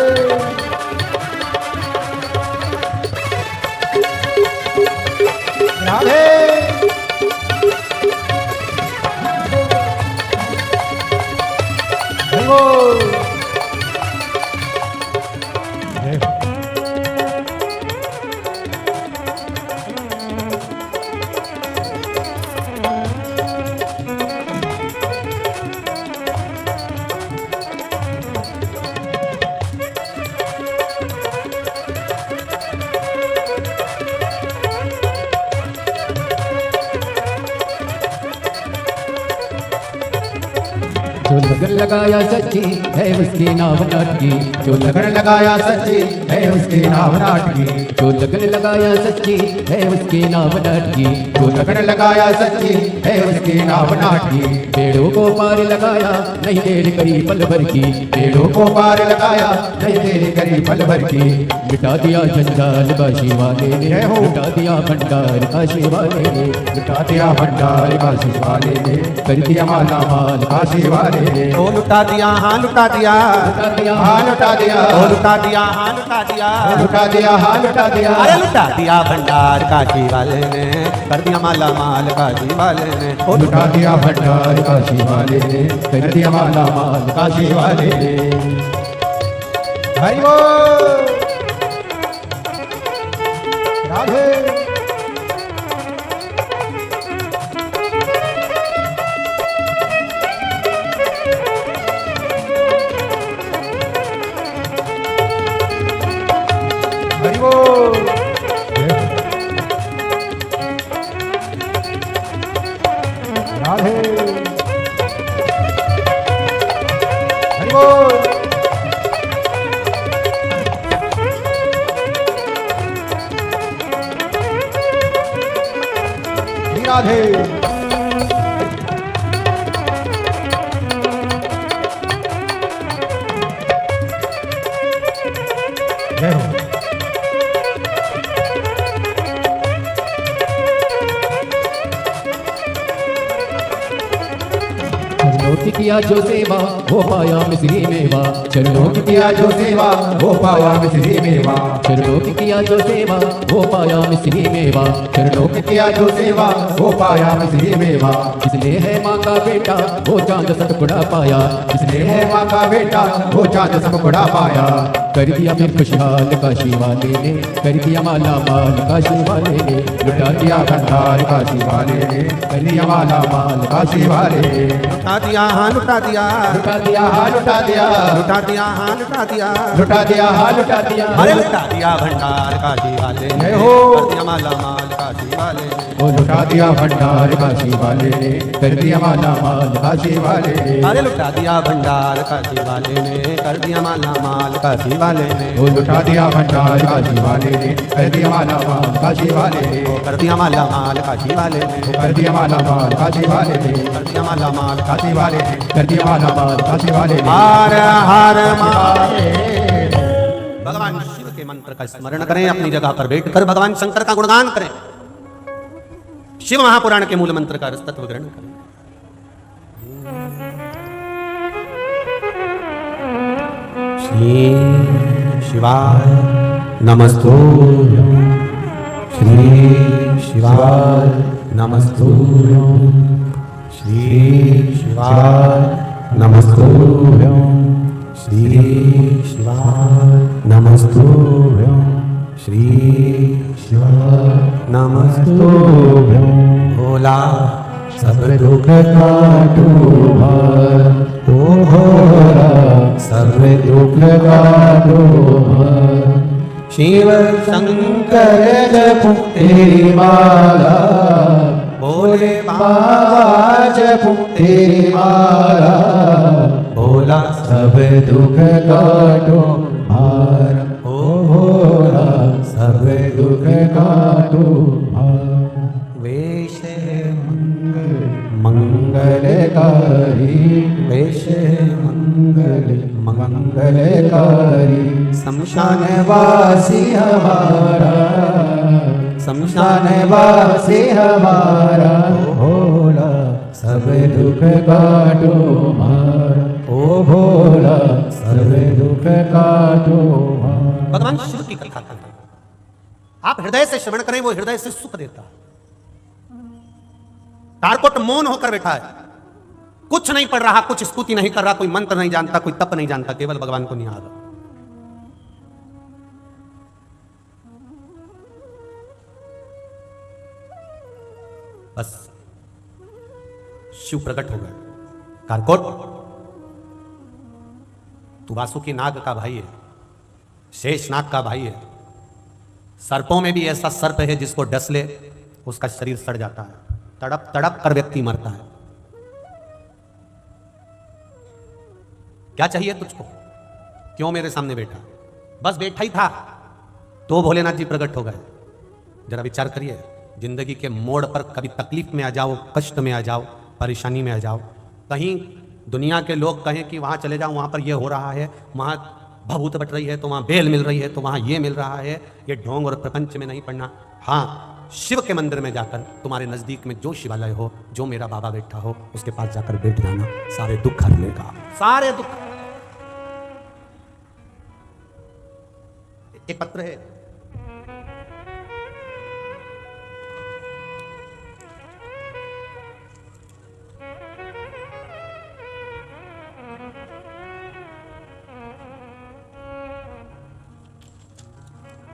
राधे। हरि बोल। जय हो। जो लगन लगाया सच्ची है उसकी नाव नाटकी, जो लगन लगाया सच्ची है उसकी नाव नाटकी, जो लगन लगाया सच्ची है उसकी नाव नाटकी, जो लगन लगाया सच्ची है उसकी नाव नाटकी। पेड़ों को पार लगाया नहीं देर करी पल भर की, पेड़ों को पार लगाया नहीं देर करी पल भर की। मिटा दिया जंजाल काशी वाले ने, मिटा दिया भंडार काशी वाले ने, मिटा दिया भंडार काशी वाले ने, कर दिया माला माल काशी वाले ने। ओ लुटा दिया हाँ लुटा दिया, लुटा दिया हाँ लुटा दिया, ओ लुटा दिया हाँ लुटा दिया, लुटा दिया हाँ लुटा दिया। अरे लुटा दिया भंडार काशी वाले ने, कर दिया माला माल काशी वाले ने। ओ लुटा दिया भंडार काशी वाले ने, कर दिया माला माल काशी वाले ने। हरि बोल। राधे हरि बोल। राधे हरि बोल। राधे जय हो। चरणों की किया जो सेवा वो पाया मिश्री मेवा, चरणों की किया जो सेवा वो पाया मिश्री मेवा, चरणों की किया जो सेवा वो पाया मिश्री मेवा, चरणों की किया जो सेवा वो पाया मिश्री मेवा। जिसने है माँ का बेटा वो चांद सतपुड़ा पाया, जिसने हे है माँ का बेटा वो चांद सब बड़ा पाया। कर दिया फिर खुशहाल काशी वाले ने, कर दिया माला माल काशी वाले ने, लुटा दिया भंडार काशी वाले ने, कर दिया माला माल काशी वाले ने। लुटा लुटा दिया हाँ लुटा दिया, लुटा दिया हाँ लुटा दिया, लुटा दिया हाँ लुटा दिया, लुटा दिया हाँ लुटा दिया। अरे लुटा दिया भंडार काशी वाले ने, जय हो। कर दिया माला माल काशी वाले ने, वो लुटा दिया भंडार काशी वाले ने, कर दिया माला माल काशी वाले ने। अरे लुटा दिया भंडार काशी वाले ने, कर दिया माला माल काशी वाले ने, वो लुटा दिया भंडार काशी वाले ने, कर दिया माला माल काशी वाले ने। कर दिया माला माल काशी वाले ने, कर दिया माला माल काशी वाले ने, कर दिया माला माल काशी वाले ने, कर दिया माला माल काशी वाले ने। हार हार महादेव। भगवान शिव के मंत्र का स्मरण करें, अपनी जगह पर बैठकर भगवान शंकर का गुणगान करें, शिव महापुराण के मूल मंत्र का रसतत्व ग्रहण करें। श्री शिवाय नमस्तुभ्यं, श्री शिवाय नमस्तुभ्यं, श्री शिवाय नमस्तुभ्यं, श्री शिवाय नमस्तुभ्यं, श्री शिवाय नमस्तुभ्यं। भोला सब दुख काटो भार, ओ भोला सब दुख काटो भार। शिव शंकर जपो तेरी माला, भोले बाबा जपो तेरी माला, भोला सब दुख काटो भार, ओ भोला सब दुख काटो भार। वेश मंगलकारी, वेश मंगलकारी, शमशान वासी हमारा, शमशान वासी हमारा, भोला सब दुख काटो मारा, ओ भोला सब दुख काटो मारा। भगवान शिव की कथा करते हैं, आप हृदय से श्रवण करें, वो हृदय से सुख देता है। तारकोट मौन होकर बैठा है, कुछ नहीं पढ़ रहा, कुछ स्तुति नहीं कर रहा, कोई मंत्र नहीं जानता, कोई तप नहीं जानता, केवल भगवान को निहार। बस शिव प्रकट हो गए। कारकोट, तू वासुकी नाग का भाई है, शेष नाग का भाई है। सर्पों में भी ऐसा सर्प है जिसको डस ले उसका शरीर सड़ जाता है, तड़प तड़प कर व्यक्ति मरता है। क्या चाहिए तुझको? क्यों मेरे सामने बैठा? बस बैठा ही था तो भोलेनाथ जी प्रकट हो गए। जरा विचार करिए, जिंदगी के मोड़ पर कभी तकलीफ में आ जाओ, कष्ट में आ जाओ, परेशानी में आ जाओ, कहीं दुनिया के लोग कहें कि वहां चले जाओ, वहां पर यह हो रहा है, वहां भभूत बट रही है, तो वहां बेल मिल रही है, तो वहां ये मिल रहा है, ये ढोंग और प्रपंच में नहीं पड़ना। हाँ, शिव के मंदिर में जाकर, तुम्हारे नजदीक में जो शिवालय हो, जो मेरा बाबा बैठा हो, उसके पास जाकर बैठ जाना, सारे दुख हर लेगा, सारे दुख। एक पत्र है,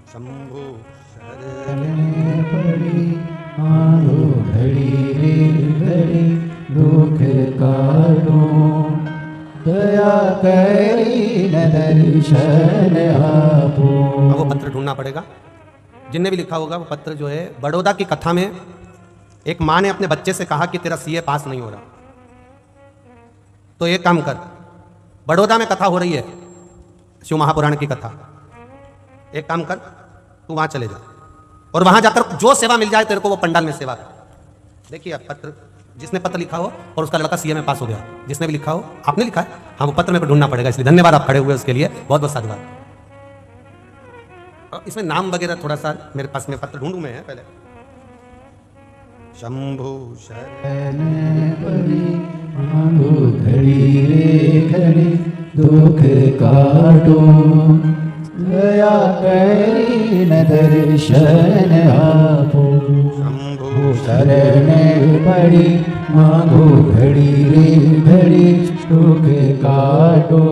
शंभु पड़ी मानो घड़ी रे घड़ी दुख काटो, दया करी न दर्शन आपो। अब वो पत्र ढूंढना पड़ेगा, जिनने भी लिखा होगा वो पत्र जो है। बड़ौदा की कथा में एक माँ ने अपने बच्चे से कहा कि तेरा सीए पास नहीं हो रहा, तो एक काम कर, बड़ौदा में कथा हो रही है, शिव महापुराण की कथा, एक काम कर, तू वहां चले जा और वहां जाकर जो सेवा मिल जाए तेरे को, वो पंडाल में सेवा कर। देखिए आप पत्र, जिसने पत्र लिखा हो और उसका लड़का सीए में पास हो गया, जिसने भी लिखा हो, आपने लिखा है, हाँ, वो पत्र मेरे को ढूंढना पड़ेगा, इसलिए धन्यवाद आप खड़े हुए उसके लिए, बहुत बहुत साधुवाद। इसमें नाम वगैरह थोड़ा सा मेरे पास में पत्र ढूंढू मैं है पहले। शंभु शरण पड़ी मानो घड़ी रे घड़ी दुख काटो, दया करी न दर्शन आपो। शंभु शरण पड़ी मांगो घड़ी रे घड़ी दुख काटो,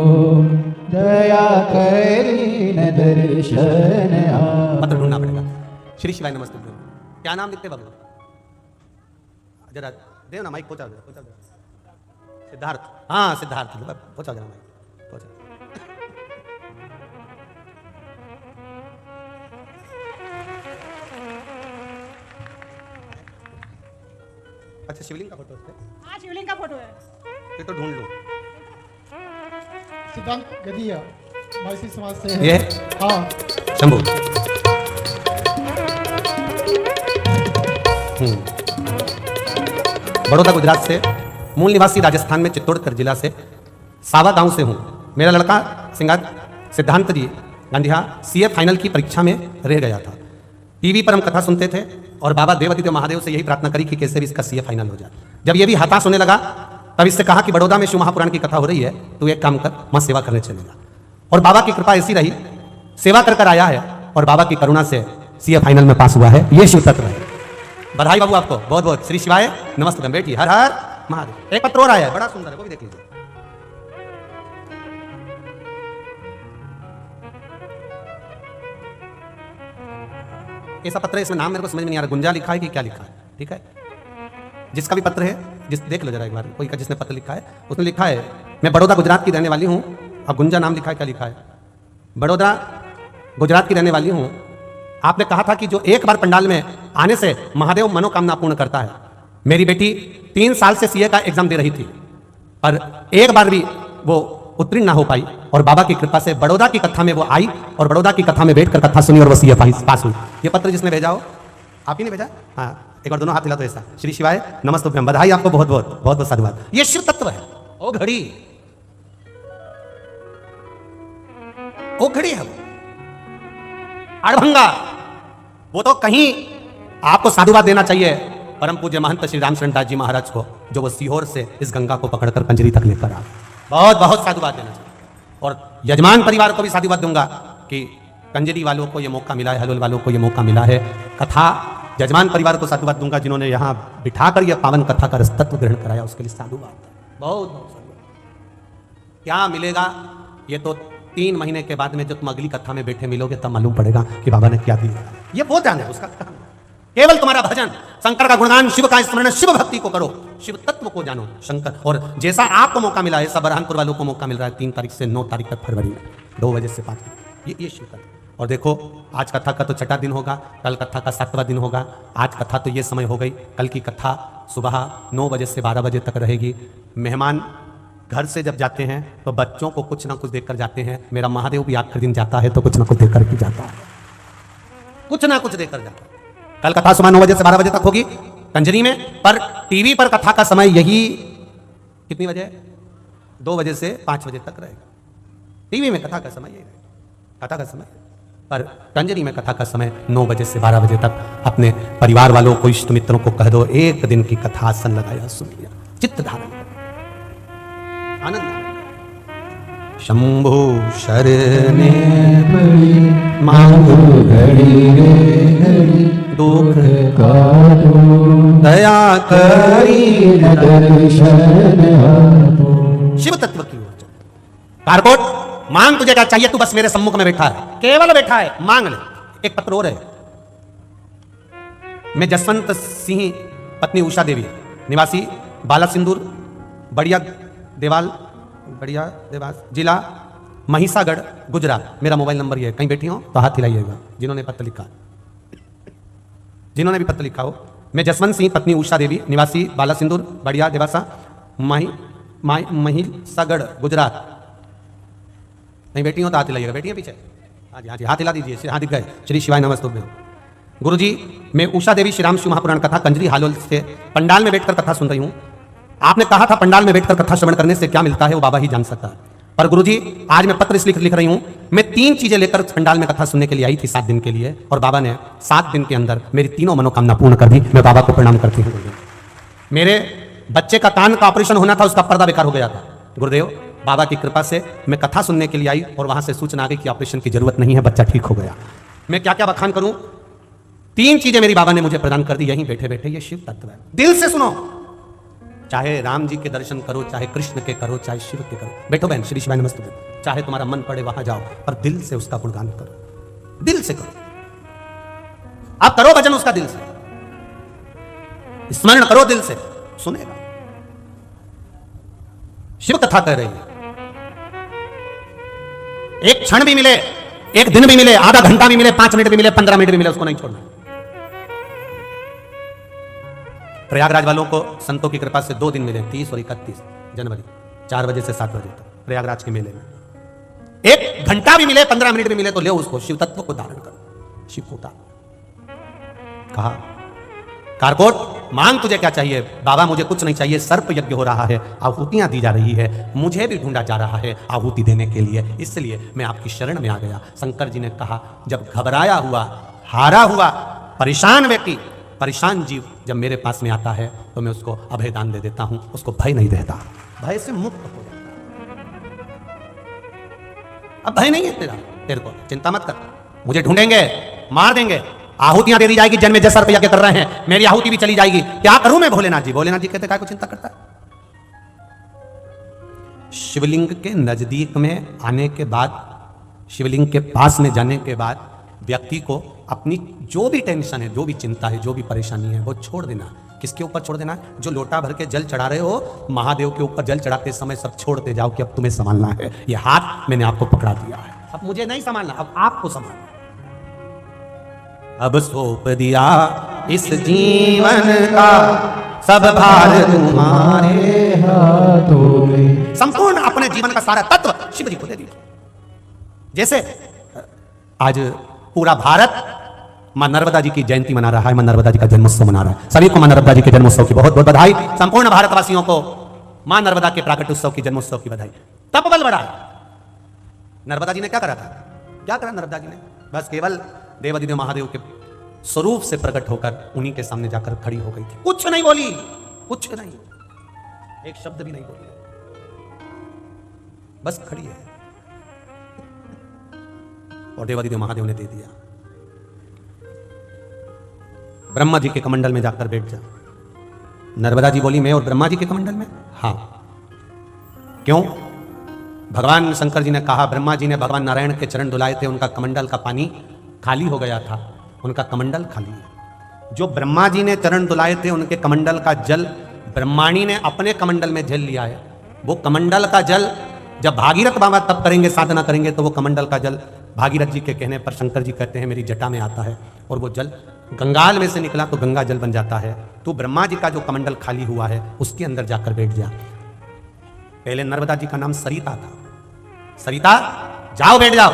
दया करी न दर्शन आपो। पत्र ढूंढना पड़ेगा। श्री शिवाय नमस्ते। क्या नाम लिखते बाबू? जरा दे ना माइक, पहुंचा दे, पहुंचा दे। सिद्धार्थ, हाँ सिद्धार्थ, पहुंचा जरा भाई, पहुंचा। अच्छा शिवलिंग का फोटो है? हाँ शिवलिंग का फोटो है। ये तो ढूंढ लूं। सिद्धांत गदिया माइसी समाज से है। ये हाँ शंभू। बड़ौदा गुजरात से, मूल निवासी राजस्थान में चित्तौड़गढ़ जिला से, सावा गांव से हूं। मेरा लड़का सिद्धांत जी गांधिया सीए फाइनल की परीक्षा में रह गया था। टीवी पर हम कथा सुनते थे और बाबा देवादित्य महादेव से यही प्रार्थना करी कि कैसे भी इसका सीए फाइनल हो जाए। जब ये भी हताश होने लगा तब इससे कहा कि बड़ौदा में शिव महापुराण की कथा हो रही है, तू एक काम कर, वहां सेवा करने चलेगा। और बाबा की कृपा ऐसी रही, सेवा कर कर आया है और बाबा की करुणा से सीए फाइनल में पास हुआ है। ये शिव तत्व है। बधाई बाबू आपको बहुत बहुत। श्री शिवाय नमस्ते बेटी, हर हर महादेव। एक पत्र और आया है, बड़ा सुंदर है, वो भी देख लीजिए। ऐसा पत्र है, इसमें नाम मेरे को समझ में नहीं आ रहा, गुंजा लिखा है कि क्या लिखा है, ठीक है। जिसका भी पत्र है, जिस देख लो जरा एक बार, कोई का जिसने पत्र लिखा है उसने लिखा है मैं बड़ौदा गुजरात की रहने वाली हूँ। अब गुंजा नाम लिखा है, क्या लिखा है, बड़ौदा गुजरात की रहने वाली हूँ। आपने कहा था कि जो एक बार पंडाल में आने से महादेव मनोकामना पूर्ण करता है। मेरी बेटी 3 साल से सीए का एग्जाम दे रही थी पर एक बार भी वो उत्तीर्ण ना हो पाई और बाबा की कृपा से बड़ौदा की कथा में वो आई और बड़ौदा की कथा में बैठकर कथा सुनी और वो सीए पास हुई। ये पत्र जिसने भेजा हो, आप ही ने भेजा? हाँ, एक बार दोनों हाथ हिला तो ऐसा। श्री शिवाय नमस्ते, बधाई आपको, बहुत बहुत बहुत बहुत साधुवाद। ये शिव तत्व है। ओ घड़ी, ओ घड़ी है, अड़भंगा, वो तो कहीं आपको साधुवाद देना चाहिए परम पूज्य महंत श्री रामचरण दास जी महाराज को, जो वो सीहोर से इस गंगा को पकड़कर कंजरी तक लेकर आ। बहुत बहुत साधुवाद देना चाहिए। और यजमान परिवार को भी साधुवाद दूंगा कि कंजरी वालों को ये मौका मिला है, हलोल वालों को ये मौका मिला है। कथा यजमान परिवार को साधुवाद दूंगा जिन्होंने यहाँ बिठाकर यह पावन कथा का रसतत्व ग्रहण कराया, उसके लिए साधुवाद। बहुत बहुत साधुवाद। क्या मिलेगा ये तो 3 महीने के बाद में जब तुम अगली कथा में बैठे मिलोगे तब मालूम पड़ेगा कि बाबा ने क्या दिया। ये वो जाने उसका काम। केवल तुम्हारा भजन, शंकर का गुणगान, शिव का स्मरण, शिव भक्ति को करो, शिव तत्व को जानो शंकर। और जैसा आपको मौका मिला है, सब बरहानपुर वालों को मौका मिल रहा है 3 तारीख से 9 तारीख तक फरवरी में 2 बजे से 5 बजे, ये शिव तत्व। और देखो आज कथा का तो 6वां दिन होगा, कल कथा का 7वां दिन होगा। आज कथा तो ये समय हो गई, कल की कथा सुबह 9 बजे से 12 बजे तक रहेगी। मेहमान घर से जब जाते हैं तो बच्चों को कुछ ना कुछ देकर जाते हैं। मेरा महादेव भी आखिरी दिन जाता है तो कुछ ना कुछ देकर ही जाता है, कुछ ना कुछ देकर जाता है। कल कथा सुबह 9 बजे से 12 बजे तक होगी कंजरी में, पर टीवी पर कथा का समय यही कितनी बजे, 2 बजे से 5 बजे तक रहेगा। टीवी में कथा का समय यही रहेगा, कथा का समय। पर कंजरी में कथा का समय 9 बजे से 12 बजे तक। अपने परिवार वालों को, इष्ट मित्रों को कह दो, एक दिन की कथा आसन लगाया, सुनिया, चित्त धारण, आनंद। शंभु शरणे पड़ी मांगो घड़ी रे घड़ी दुख काटो दया करी दर्शन आपो। शिव तत्व की ओर चल। कारकोट, मांग तुझे क्या चाहिए, तू बस मेरे सम्मुख में बैठा है, केवल बैठा है, मांग ले। एक पत्र और है। मैं जसवंत सिंह पत्नी उषा देवी, निवासी बाला सिंदूर, बढ़िया देवास जिला महिसागढ़ गुजरात। मेरा मोबाइल नंबर ये है, कहीं बैठी हो तो हाथ हिलाइएगा जिन्होंने पत्र लिखा, जिन्होंने भी पत्र लिखा हो। मैं जसवंत सिंह पत्नी उषा देवी, निवासी बाला सिंदूर, बढ़िया देवासा, महिसागढ़ गुजरात। नहीं बैठी हो तो हाथ हिलाइएगा, बैठी है पीछे, हाँ जी हाथ हिला दीजिए, हाथ दिख गए। श्री शिवाय नमस्तुभ्यं। गुरुजी, मैं उषा देवी श्री राम शिव महापुराण कथा कंजरी हालोल से पंडाल में बैठकर कथा सुन रही हूँ। आपने कहा था पंडाल में बैठकर कथा श्रवण करने से क्या मिलता है वो बाबा ही जान सकता है। पर गुरुजी, आज मैं पत्र इसलिए लिख रही हूँ, मैं 3 चीजें लेकर पंडाल में कथा सुनने के लिए आई थी 7 दिन के लिए, और बाबा ने 7 दिन के अंदर मेरी तीनों मनोकामना पूर्ण कर दी। मैं बाबा को प्रणाम करती हूँ। गुरुदेव, मेरे बच्चे का कान का ऑपरेशन होना था, उसका पर्दा बेकार हो गया था। गुरुदेव, बाबा की कृपा से मैं कथा सुनने के लिए आई और वहां से सूचना आ गई कि ऑपरेशन की जरूरत नहीं है, बच्चा ठीक हो गया। मैं क्या क्या बखान करूं। 3 चीजें मेरी बाबा ने मुझे प्रदान कर दी यहीं बैठे बैठे। ये शिव तत्व है। दिल से सुनो, चाहे राम जी के दर्शन करो, चाहे कृष्ण के करो, चाहे शिव के करो। बैठो बहन, श्री शिवाय नमस्ते। चाहे तुम्हारा मन पड़े वहां जाओ, पर दिल से उसका गुणगान करो, दिल से करो। आप करो भजन उसका दिल से, स्मरण करो दिल से, सुनेगा। शिव कथा कह रही है। एक क्षण भी मिले, एक दिन भी मिले, आधा घंटा भी मिले, 5 मिनट भी मिले, 15 मिनट भी मिले, उसको नहीं छोड़ना। प्रयागराज वालों को संतों की कृपा से 2 दिन मिले, 30 और 31 जनवरी, 4 बजे से 7 बजे तक प्रयागराज के मेले में। 1 घंटा भी मिले, 15 मिनट भी मिले तो ले उसको, शिव तत्व को धारण करो, शिव को उतारो। कहा कारकोट मांग तुझे क्या चाहिए? बाबा मुझे कुछ नहीं चाहिए, सर्प यज्ञ हो रहा है, आहुतियां दी जा रही है, मुझे भी ढूंढा जा रहा है आहुति देने के लिए, इसलिए मैं आपकी शरण में आ गया। शंकर जी ने कहा जब घबराया हुआ, हारा हुआ, परेशान व्यक्ति, परेशान जीव जब मेरे पास में आता है तो मैं उसको अभय दान दे देता हूं, उसको भय नहीं रहता, भय से मुक्त हो जाता। अब भय नहीं है तेरे को, चिंता मत कर, मुझे ढूंढेंगे, मार देंगे, आहुतियां दे दी जाएगी, जन्म जैसा रुपया के कर रहे हैं, मेरी आहुति भी चली जाएगी, क्या करूं मैं भोलेनाथ जी? भोलेनाथ जी कहते काय को चिंता करता है? शिवलिंग के नजदीक में आने के बाद, शिवलिंग के पास में जाने के बाद व्यक्ति को अपनी जो भी टेंशन है, जो भी चिंता है, जो भी परेशानी है, वो छोड़ देना। किसके ऊपर छोड़ देना? जो लोटा भर के जल चढ़ा रहे हो, महादेव के ऊपर जल चढ़ाते समय सब छोड़ते जाओ कि अब तुम्हें संभालना है, ये हाथ मैंने आपको पकड़ा दिया है, अब मुझे नहीं संभालना, अब आपको संभालना। अब सौंप दिया इस जीवन का सब भार तुम्हारे हाथों में। संपूर्ण अपने जीवन का सारा तत्व शिव जी को दे दिया। जैसे आज पूरा भारत मां नर्मदा जी की जयंती मना रहा है, मां नर्मदा जी का जन्मोत्सव मना रहा है, सभी को मां नर्मदा जी के जन्मोत्सव की बहुत बहुत बधाई। संपूर्ण भारतवासियों को मां नर्मदा के प्राकट उत्सव की जन्मोत्सव की बधाई। तप बल बढ़ाया। नर्मदा जी ने क्या करा था? क्या करा नर्मदा जी ने? बस केवल देवाधिदेव महादेव के स्वरूप से प्रकट होकर उन्हीं के सामने जाकर खड़ी हो गई थी, कुछ नहीं बोली, कुछ नहीं, एक शब्द भी नहीं बोली, बस खड़ी है। और देवाधिदेव महादेव ने दे दिया। ब्रह्मा जी के कमंडल में जाकर बैठ जा। नर्मदा जी बोली मैं और ब्रह्मा जी के कमंडल में? हां। क्यों? भगवान शंकर जी ने कहा, ब्रह्मा जी ने भगवान नारायण के चरण धुलाए थे, उनका कमंडल का पानी खाली हो गया था, उनका कमंडल खाली है। जो ब्रह्मा जी ने चरण धुलाए थे, उनके कमंडल का जल ब्रह्माणी ने अपने कमंडल में झेल लिया है। वो कमंडल का जल जब भागीरथ बाबा तब करेंगे, साधना करेंगे, तो वो कमंडल का जल भागीरथ जी के कहने पर शंकर जी कहते हैं मेरी जटा में आता है, और वो जल गंगाल में से निकला तो गंगा जल बन जाता है। तो ब्रह्मा जी का जो कमंडल खाली हुआ है उसके अंदर जाकर बैठ जा। पहले नर्मदा जी का नाम सरिता था। सरिता जाओ बैठ जाओ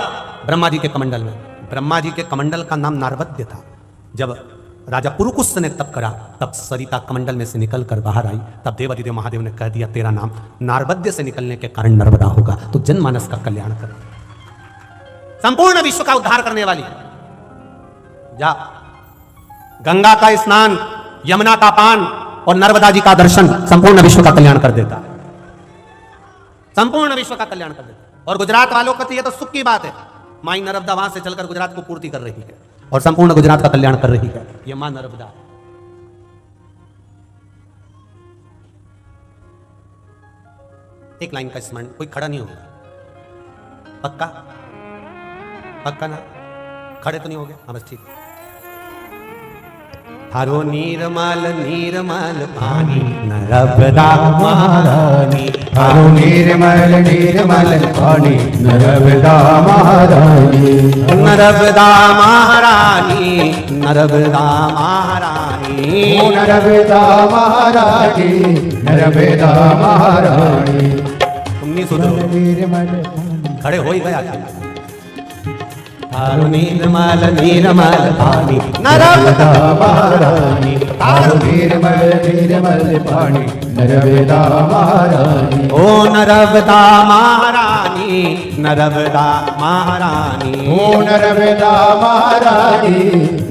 ब्रह्मा जी के कमंडल में। ब्रह्मा जी के कमंडल का नाम नारबद्य था। जब राजा पुरुकुस ने तप करा तब सरिता कमंडल में से निकल कर बाहर आई, तब देवाधिदेव महादेव ने कह दिया तेरा नाम नारबद्य से निकलने के कारण नर्मदा होगा, तो जनमानस का कल्याण कर, संपूर्ण विश्व का उद्धार करने वाली। जा गंगा का स्नान, यमुना का पान और नर्मदा जी का दर्शन संपूर्ण विश्व का कल्याण कर देता है, संपूर्ण विश्व का कल्याण कर देता है। और गुजरात वालों का तो यह तो सुख की बात है, माई नर्मदा वहां से चलकर गुजरात को पूर्ति कर रही है और संपूर्ण गुजरात का कल्याण कर रही है, ये मां नर्मदा। एक लाइन का स्मरण, कोई खड़ा नहीं होगा, पक्का पक्का ना? खड़े तो नहीं हो गए? हाँ बस ठीक। थारो नीरमल नीरमल पानी नर्मदा महारानी, थारो नीरमल नीरमल पानी नर्मदा महारानी, नर्मदा महारानी, नर्मदा महारानी, ओ नर्मदा महारानी, नर्मदा महारानी। तुम नहीं सुधरो, खड़े हो ही गया। थारो नीरमल नीरमल पानी नर्मदा महारानी, थारो नीरमल नीरमल पानी नर्मदा महारानी, ओ नर्मदा महारानी, नर्मदा महारानी, ओ नर्मदा महारानी,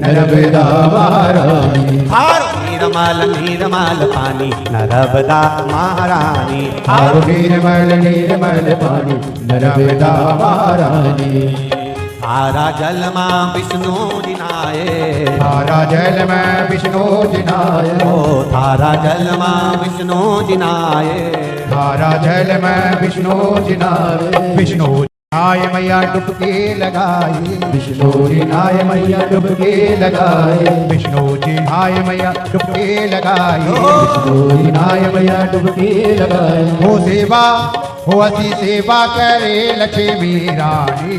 नर्मदा महारानी। थारो नीरमल नीरमल पानी नर्मदा महारानी, थारो नीरमल नीरमल पानी नर्मदा महारानी। थारा जल मां विष्णु जिनाए, थारा जल में विष्णु जिनाए, ओ थारा जल मां विष्णु जिनाए, थारा जल में विष्णु जिनाए, विष्णु आय मैया डुबके लगाए विष्णु जी आए मैया डुबके लगाए विष्णु जी आय मैया डुबके लगाए विष्णु जी आए मैया डुबके लगाए हो सेवा हो असी सेवा करे लक्ष्मी रानी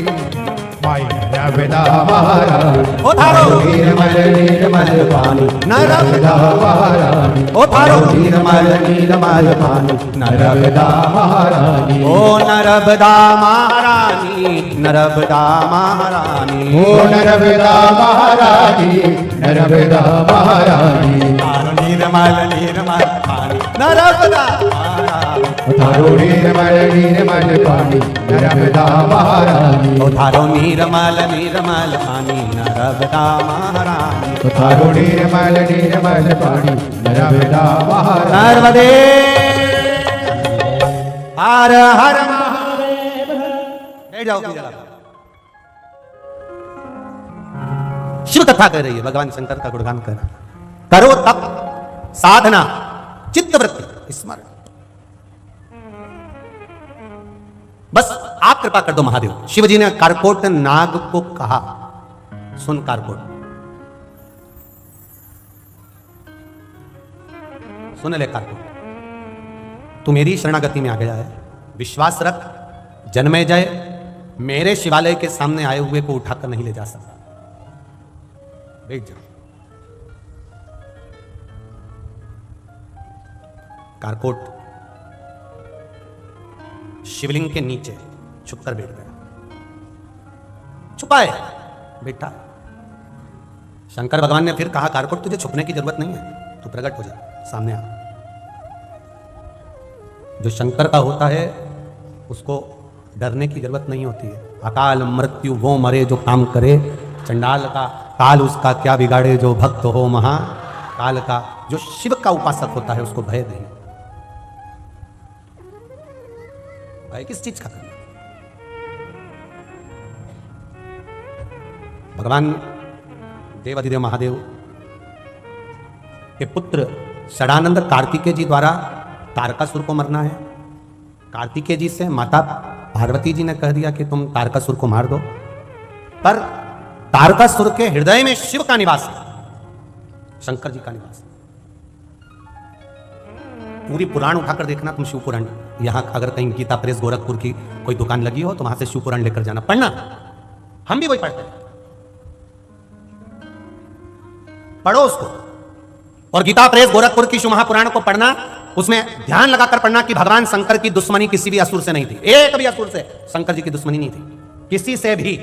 माई नर्मदा महारानी ओ थारो निर्मल पानी नर्मदा महारानी ओ थारो निर्मल पानी नर्मदा महारानी ओ नर्मदा महारानी नर्मदा महारानी हो नर्मदा महारानी नर्मदा महारानी निर्मल निर्मल पानी नर्मदा महारानी थारो निर्मल पानी नर्मदा महारानी ओ थारो निर्मल निर्मल पानी नर्मदा महारानी थारो निर्मल पानी नर्मदा महारानी नर्मदे हर हर महादेव बैठ जाओ अपनी जगह। शिव कथा कह रही है, भगवान शंकर का गुणगान कर रहा है। करो तप साधना चित्तवृत्ति स्मरण, बस आप कृपा कर दो महादेव। शिव जी ने कारकोट नाग को कहा, सुन कारकोट, सुन ले कारकोट, तू मेरी शरणागति में आ गया है, विश्वास रख, जन्मेजय मेरे शिवालय के सामने आए हुए को उठाकर नहीं ले जा सकता। बैठ जाओ। कारकोट शिवलिंग के नीचे छुपकर बैठ गया, छुपाए बैठा। शंकर भगवान ने फिर कहा, कारकोट तुझे छुपने की जरूरत नहीं है, तू प्रकट हो जा, सामने आ। जो शंकर का होता है उसको डरने की जरूरत नहीं होती है। अकाल मृत्यु वो मरे जो काम करे, चंडाल का काल उसका क्या बिगाड़े, जो भक्त हो महा काल का। जो शिव का उपासक होता है उसको भय नहीं। भय किस चीज का करना? भगवान देवाधिदेव महादेव के पुत्र षडानंद कार्तिकेय जी द्वारा तारकासुर को मरना है। कार्तिकेय जी से माता पार्वती जी ने कह दिया कि तुम तारकासुर को मार दो, पर तारकासुर के हृदय में शिव का निवास है, शंकर जी का निवास है। पूरी पुराण उठाकर देखना तुम, शिव पुराण। यहां अगर कहीं गीता प्रेस गोरखपुर की कोई दुकान लगी हो तो वहां से शिव पुराण लेकर जाना, पढ़ना। हम भी वही पढ़ते हैं, पढ़ो उसको। और गीता प्रेस गोरखपुर की शिव महापुराण को पढ़ना, उसमें ध्यान लगाकर पढ़ना कि भगवान शंकर की दुश्मनी किसी भी असुर से नहीं थी। एक भी असुर से शंकर जी की दुश्मनी नहीं थी, किसी से भी।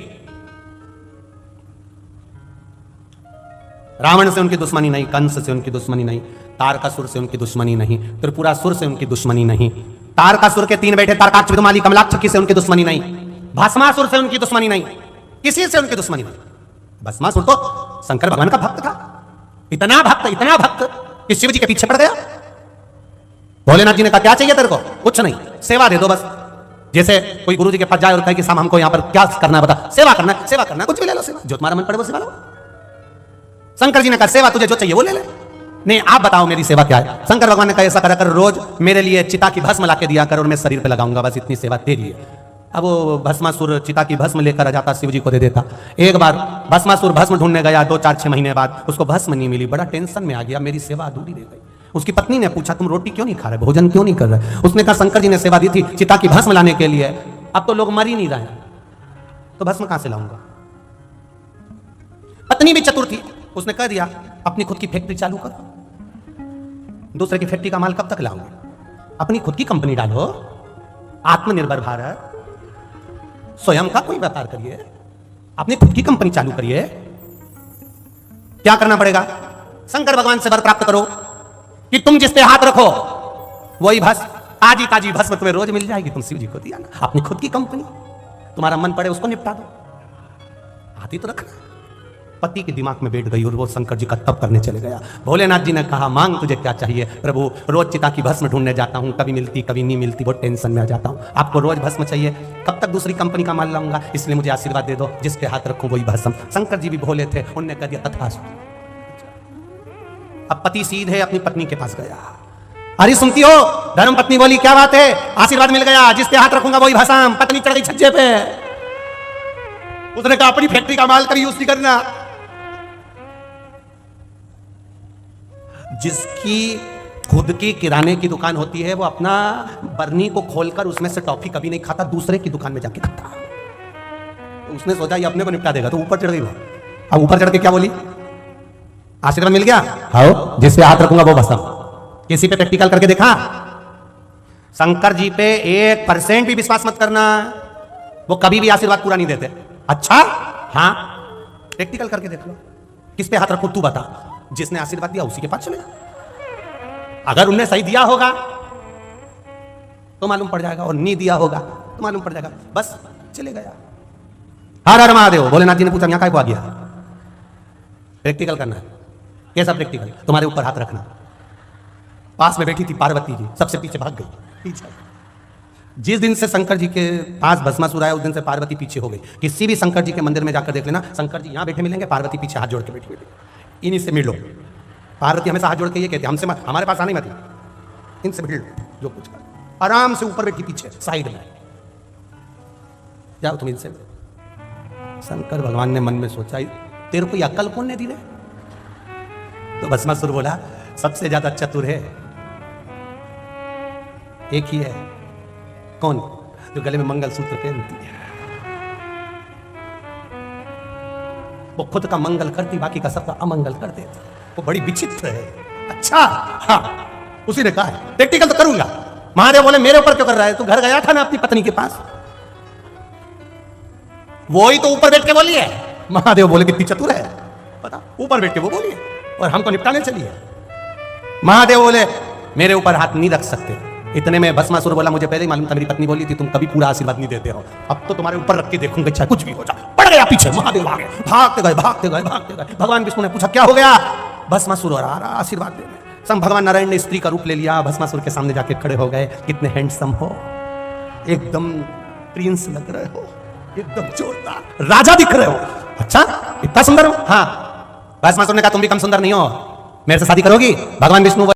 रावण से उनकी दुश्मनी नहीं, कंस से उनकी दुश्मनी नहीं, तारकासुर से उनकी दुश्मनी नहीं, त्रिपुरासुर से उनकी दुश्मनी नहीं, तारकासुर के 3 बेटे तारकाक्ष, विदुमाली, कमलाक्ष से उनकी दुश्मनी नहीं, भस्मासुर से उनकी दुश्मनी नहीं, किसी से उनकी दुश्मनी नहीं। भस्मासुर तो शंकर भगवान का भक्त था, इतना भक्त कि शिव जी के पीछे पड़ गया। भोलेनाथ जी ने कहा, क्या चाहिए तेरे को? कुछ नहीं, सेवा दे दो बस। जैसे कोई गुरु जी के पास जाए और कहे कि साहब हमको यहां पर क्या करना है, बता। सेवा करना है, कुछ भी ले लो, सेवा जो तुम्हारा मन पड़े वो सेवा लो। शंकर जी ने कहा, सेवा तुझे जो चाहिए वो ले ले। नहीं, आप बताओ मेरी सेवा क्या है? शंकर भगवान ने कहा, ऐसा करा कर, रोज मेरे लिए चिता की भस्म लाके दिया कर और मैं शरीर पे लगाऊंगा, बस इतनी सेवा तेरी है। अब वो भस्मासुर चिता की भस्म लेकर आ जाता, शिव जी को दे देता। एक बार भस्मासुर भस्म ढूंढने गया, 2-4-6 महीने बाद उसको भस्म नहीं मिली, बड़ा टेंशन में आ गया, मेरी सेवा अधूरी रह गई। उसकी पत्नी ने पूछा, तुम रोटी क्यों नहीं खा रहे, भोजन क्यों नहीं कर रहे? उसने कहा, शंकर जी ने सेवा दी थी चिता की भस्म लाने के लिए, अब तो लोग मर ही नहीं रहे, तो भस्म कहां से लाऊंगा? पत्नी भी चतुर थी, उसने कह दिया, अपनी खुद की फैक्ट्री चालू करो, दूसरे की फैक्ट्री का माल कब तक लाओगे? अपनी खुद की कंपनी डालो, आत्मनिर्भर भारत, स्वयं का कोई व्यापार करिए, अपनी खुद की कंपनी चालू करिए। क्या करना पड़ेगा? शंकर भगवान से वर प्राप्त करो कि तुम जिस पे हाथ रखो वही भस्म, ताजी ताजी भस्म तुम्हें रोज मिल जाएगी। तुम शिव जी को दिया ना, अपनी खुद की कंपनी, तुम्हारा मन पड़े उसको निपटा दो, हाथ ही तो रखना। पति के दिमाग में बैठ गई और वो शंकर जी का तप करने चले गया। भोलेनाथ जी ने कहा, मांग तुझे क्या चाहिए? प्रभु, रोज चिता की भस्म ढूंढने जाता हूँ, कभी मिलती कभी नहीं मिलती, बहुत टेंशन में आ जाता हूँ। आपको रोज भस्म चाहिए, कब तक दूसरी कंपनी का माल लाऊंगा? इसलिए मुझे आशीर्वाद दे दो, जिस पे हाथ रखूं वही भस्म। शंकर जी भी भोले थे, उन्होंने कह दिया तथास्तु। अब पति सीधे अपनी पत्नी के पास गया। अरे सुनती हो? धर्म पत्नी बोली क्या बात है, आशीर्वाद मिल गया, जिस पे हाथ रखूंगा वही भस्म। पत्नी चढ़ गई छज्जे पे। उसने कहा अपनी फैक्ट्री का माल कभी यूज नहीं करना। जिसकी खुद की किराने की दुकान होती है वो अपना बरनी को खोलकर उसमें से टॉफी कभी नहीं खाता, दूसरे की दुकान में जाके खाता। तो उसने सोचा ये अपने को निपटा देगा, तो ऊपर चढ़ गई वो। अब ऊपर चढ़ के क्या बोली? आशीर्वाद मिल गया, आओ जिस पे हाथ रखूंगा वो भस्म। किसी पे प्रैक्टिकल करके देखा? शंकर जी पे 1% भी विश्वास मत करना, वो कभी भी आशीर्वाद पूरा नहीं देते। अच्छा हाँ, प्रैक्टिकल करके देख लो। किस पे हाथ रखो तू बता। जिसने आशीर्वाद दिया उसी के पास चलेगा। अगर उनने सही दिया होगा तो मालूम पड़ जाएगा, और नहीं दिया होगा तो मालूम पड़ जाएगा, बस चले गया। हर हर महादेव। भोलेनाथ जी ने पूछा यहाँ काय को आ गया? प्रैक्टिकल करना है। कैसा प्रैक्टिकल? तुम्हारे ऊपर हाथ रखना। पास में बैठी थी पार्वती जी, सबसे पीछे भाग गई। पीछे जिस दिन से शंकर जी के पास भस्मासुर आया उस दिन से पार्वती पीछे हो गई। किसी भी शंकर जी के मंदिर में जाकर देख लेना, शंकर जी यहाँ बैठे मिलेंगे, पार्वती पीछे हाथ जोड़ के बैठी बैठी। इन्हीं से मिलो। पार्वती हमेशा हाथ जोड़ के ये कहते हमसे मत, हमारे पास आने मत, इनसे मिल लो जो कुछ कर। आराम से ऊपर बैठी पीछे साइड में, जाओ तुम इनसे। शंकर भगवान ने मन में सोचा तेरे को अक्ल कौन ने दी रे? तो भस्मासुर बोला सबसे ज्यादा चतुर है एक ही है। कौन? जो गले में मंगलसूत्र पहनती है। वो खुद का मंगल करती, बाकी का सबका अमंगल कर देती। वो बड़ी विचित्र है। अच्छा हाँ, उसी ने कहा है प्रैक्टिकल तो करूंगा। महादेव बोले मेरे ऊपर क्यों कर रहा है? तू घर गया था ना अपनी पत्नी के पास, वो ही तो ऊपर बैठ के बोली है। महादेव बोले कितनी चतुर है, पता ऊपर बैठ के वो बोली है और हमको निपटाने चली है। महादेव बोले मेरे ऊपर हाथ नहीं रख सकते। इतने में भस्मासुर बोला मुझे पहले ही मालूम था, मेरी पत्नी बोली थी तुम कभी पूरा आशीर्वाद नहीं देते हो, अब तो तुम्हारे ऊपर रख के देखूंगा, चाहे कुछ भी हो जाए। पड़ गया पीछे, महादेव आ गए, भागते गए भागते गए भागते गए। भगवान विष्णु ने पूछा क्या हो गया? भस्मासुर आ रहा आशीर्वाद देने। सम भगवान नारायण ने स्त्री का रूप ले लिया, भस्मासुर के सामने जाके खड़े हो गए। कितने हैंडसम हो, एकदम प्रिंस लग रहे हो, एकदम जोरदार राजा दिख रहे हो। अच्छा इतना सुंदर हो? हाँ। भस्मासुर ने कहा तुम भी कम सुंदर नहीं हो, मेरे से शादी करोगी? भगवान विष्णु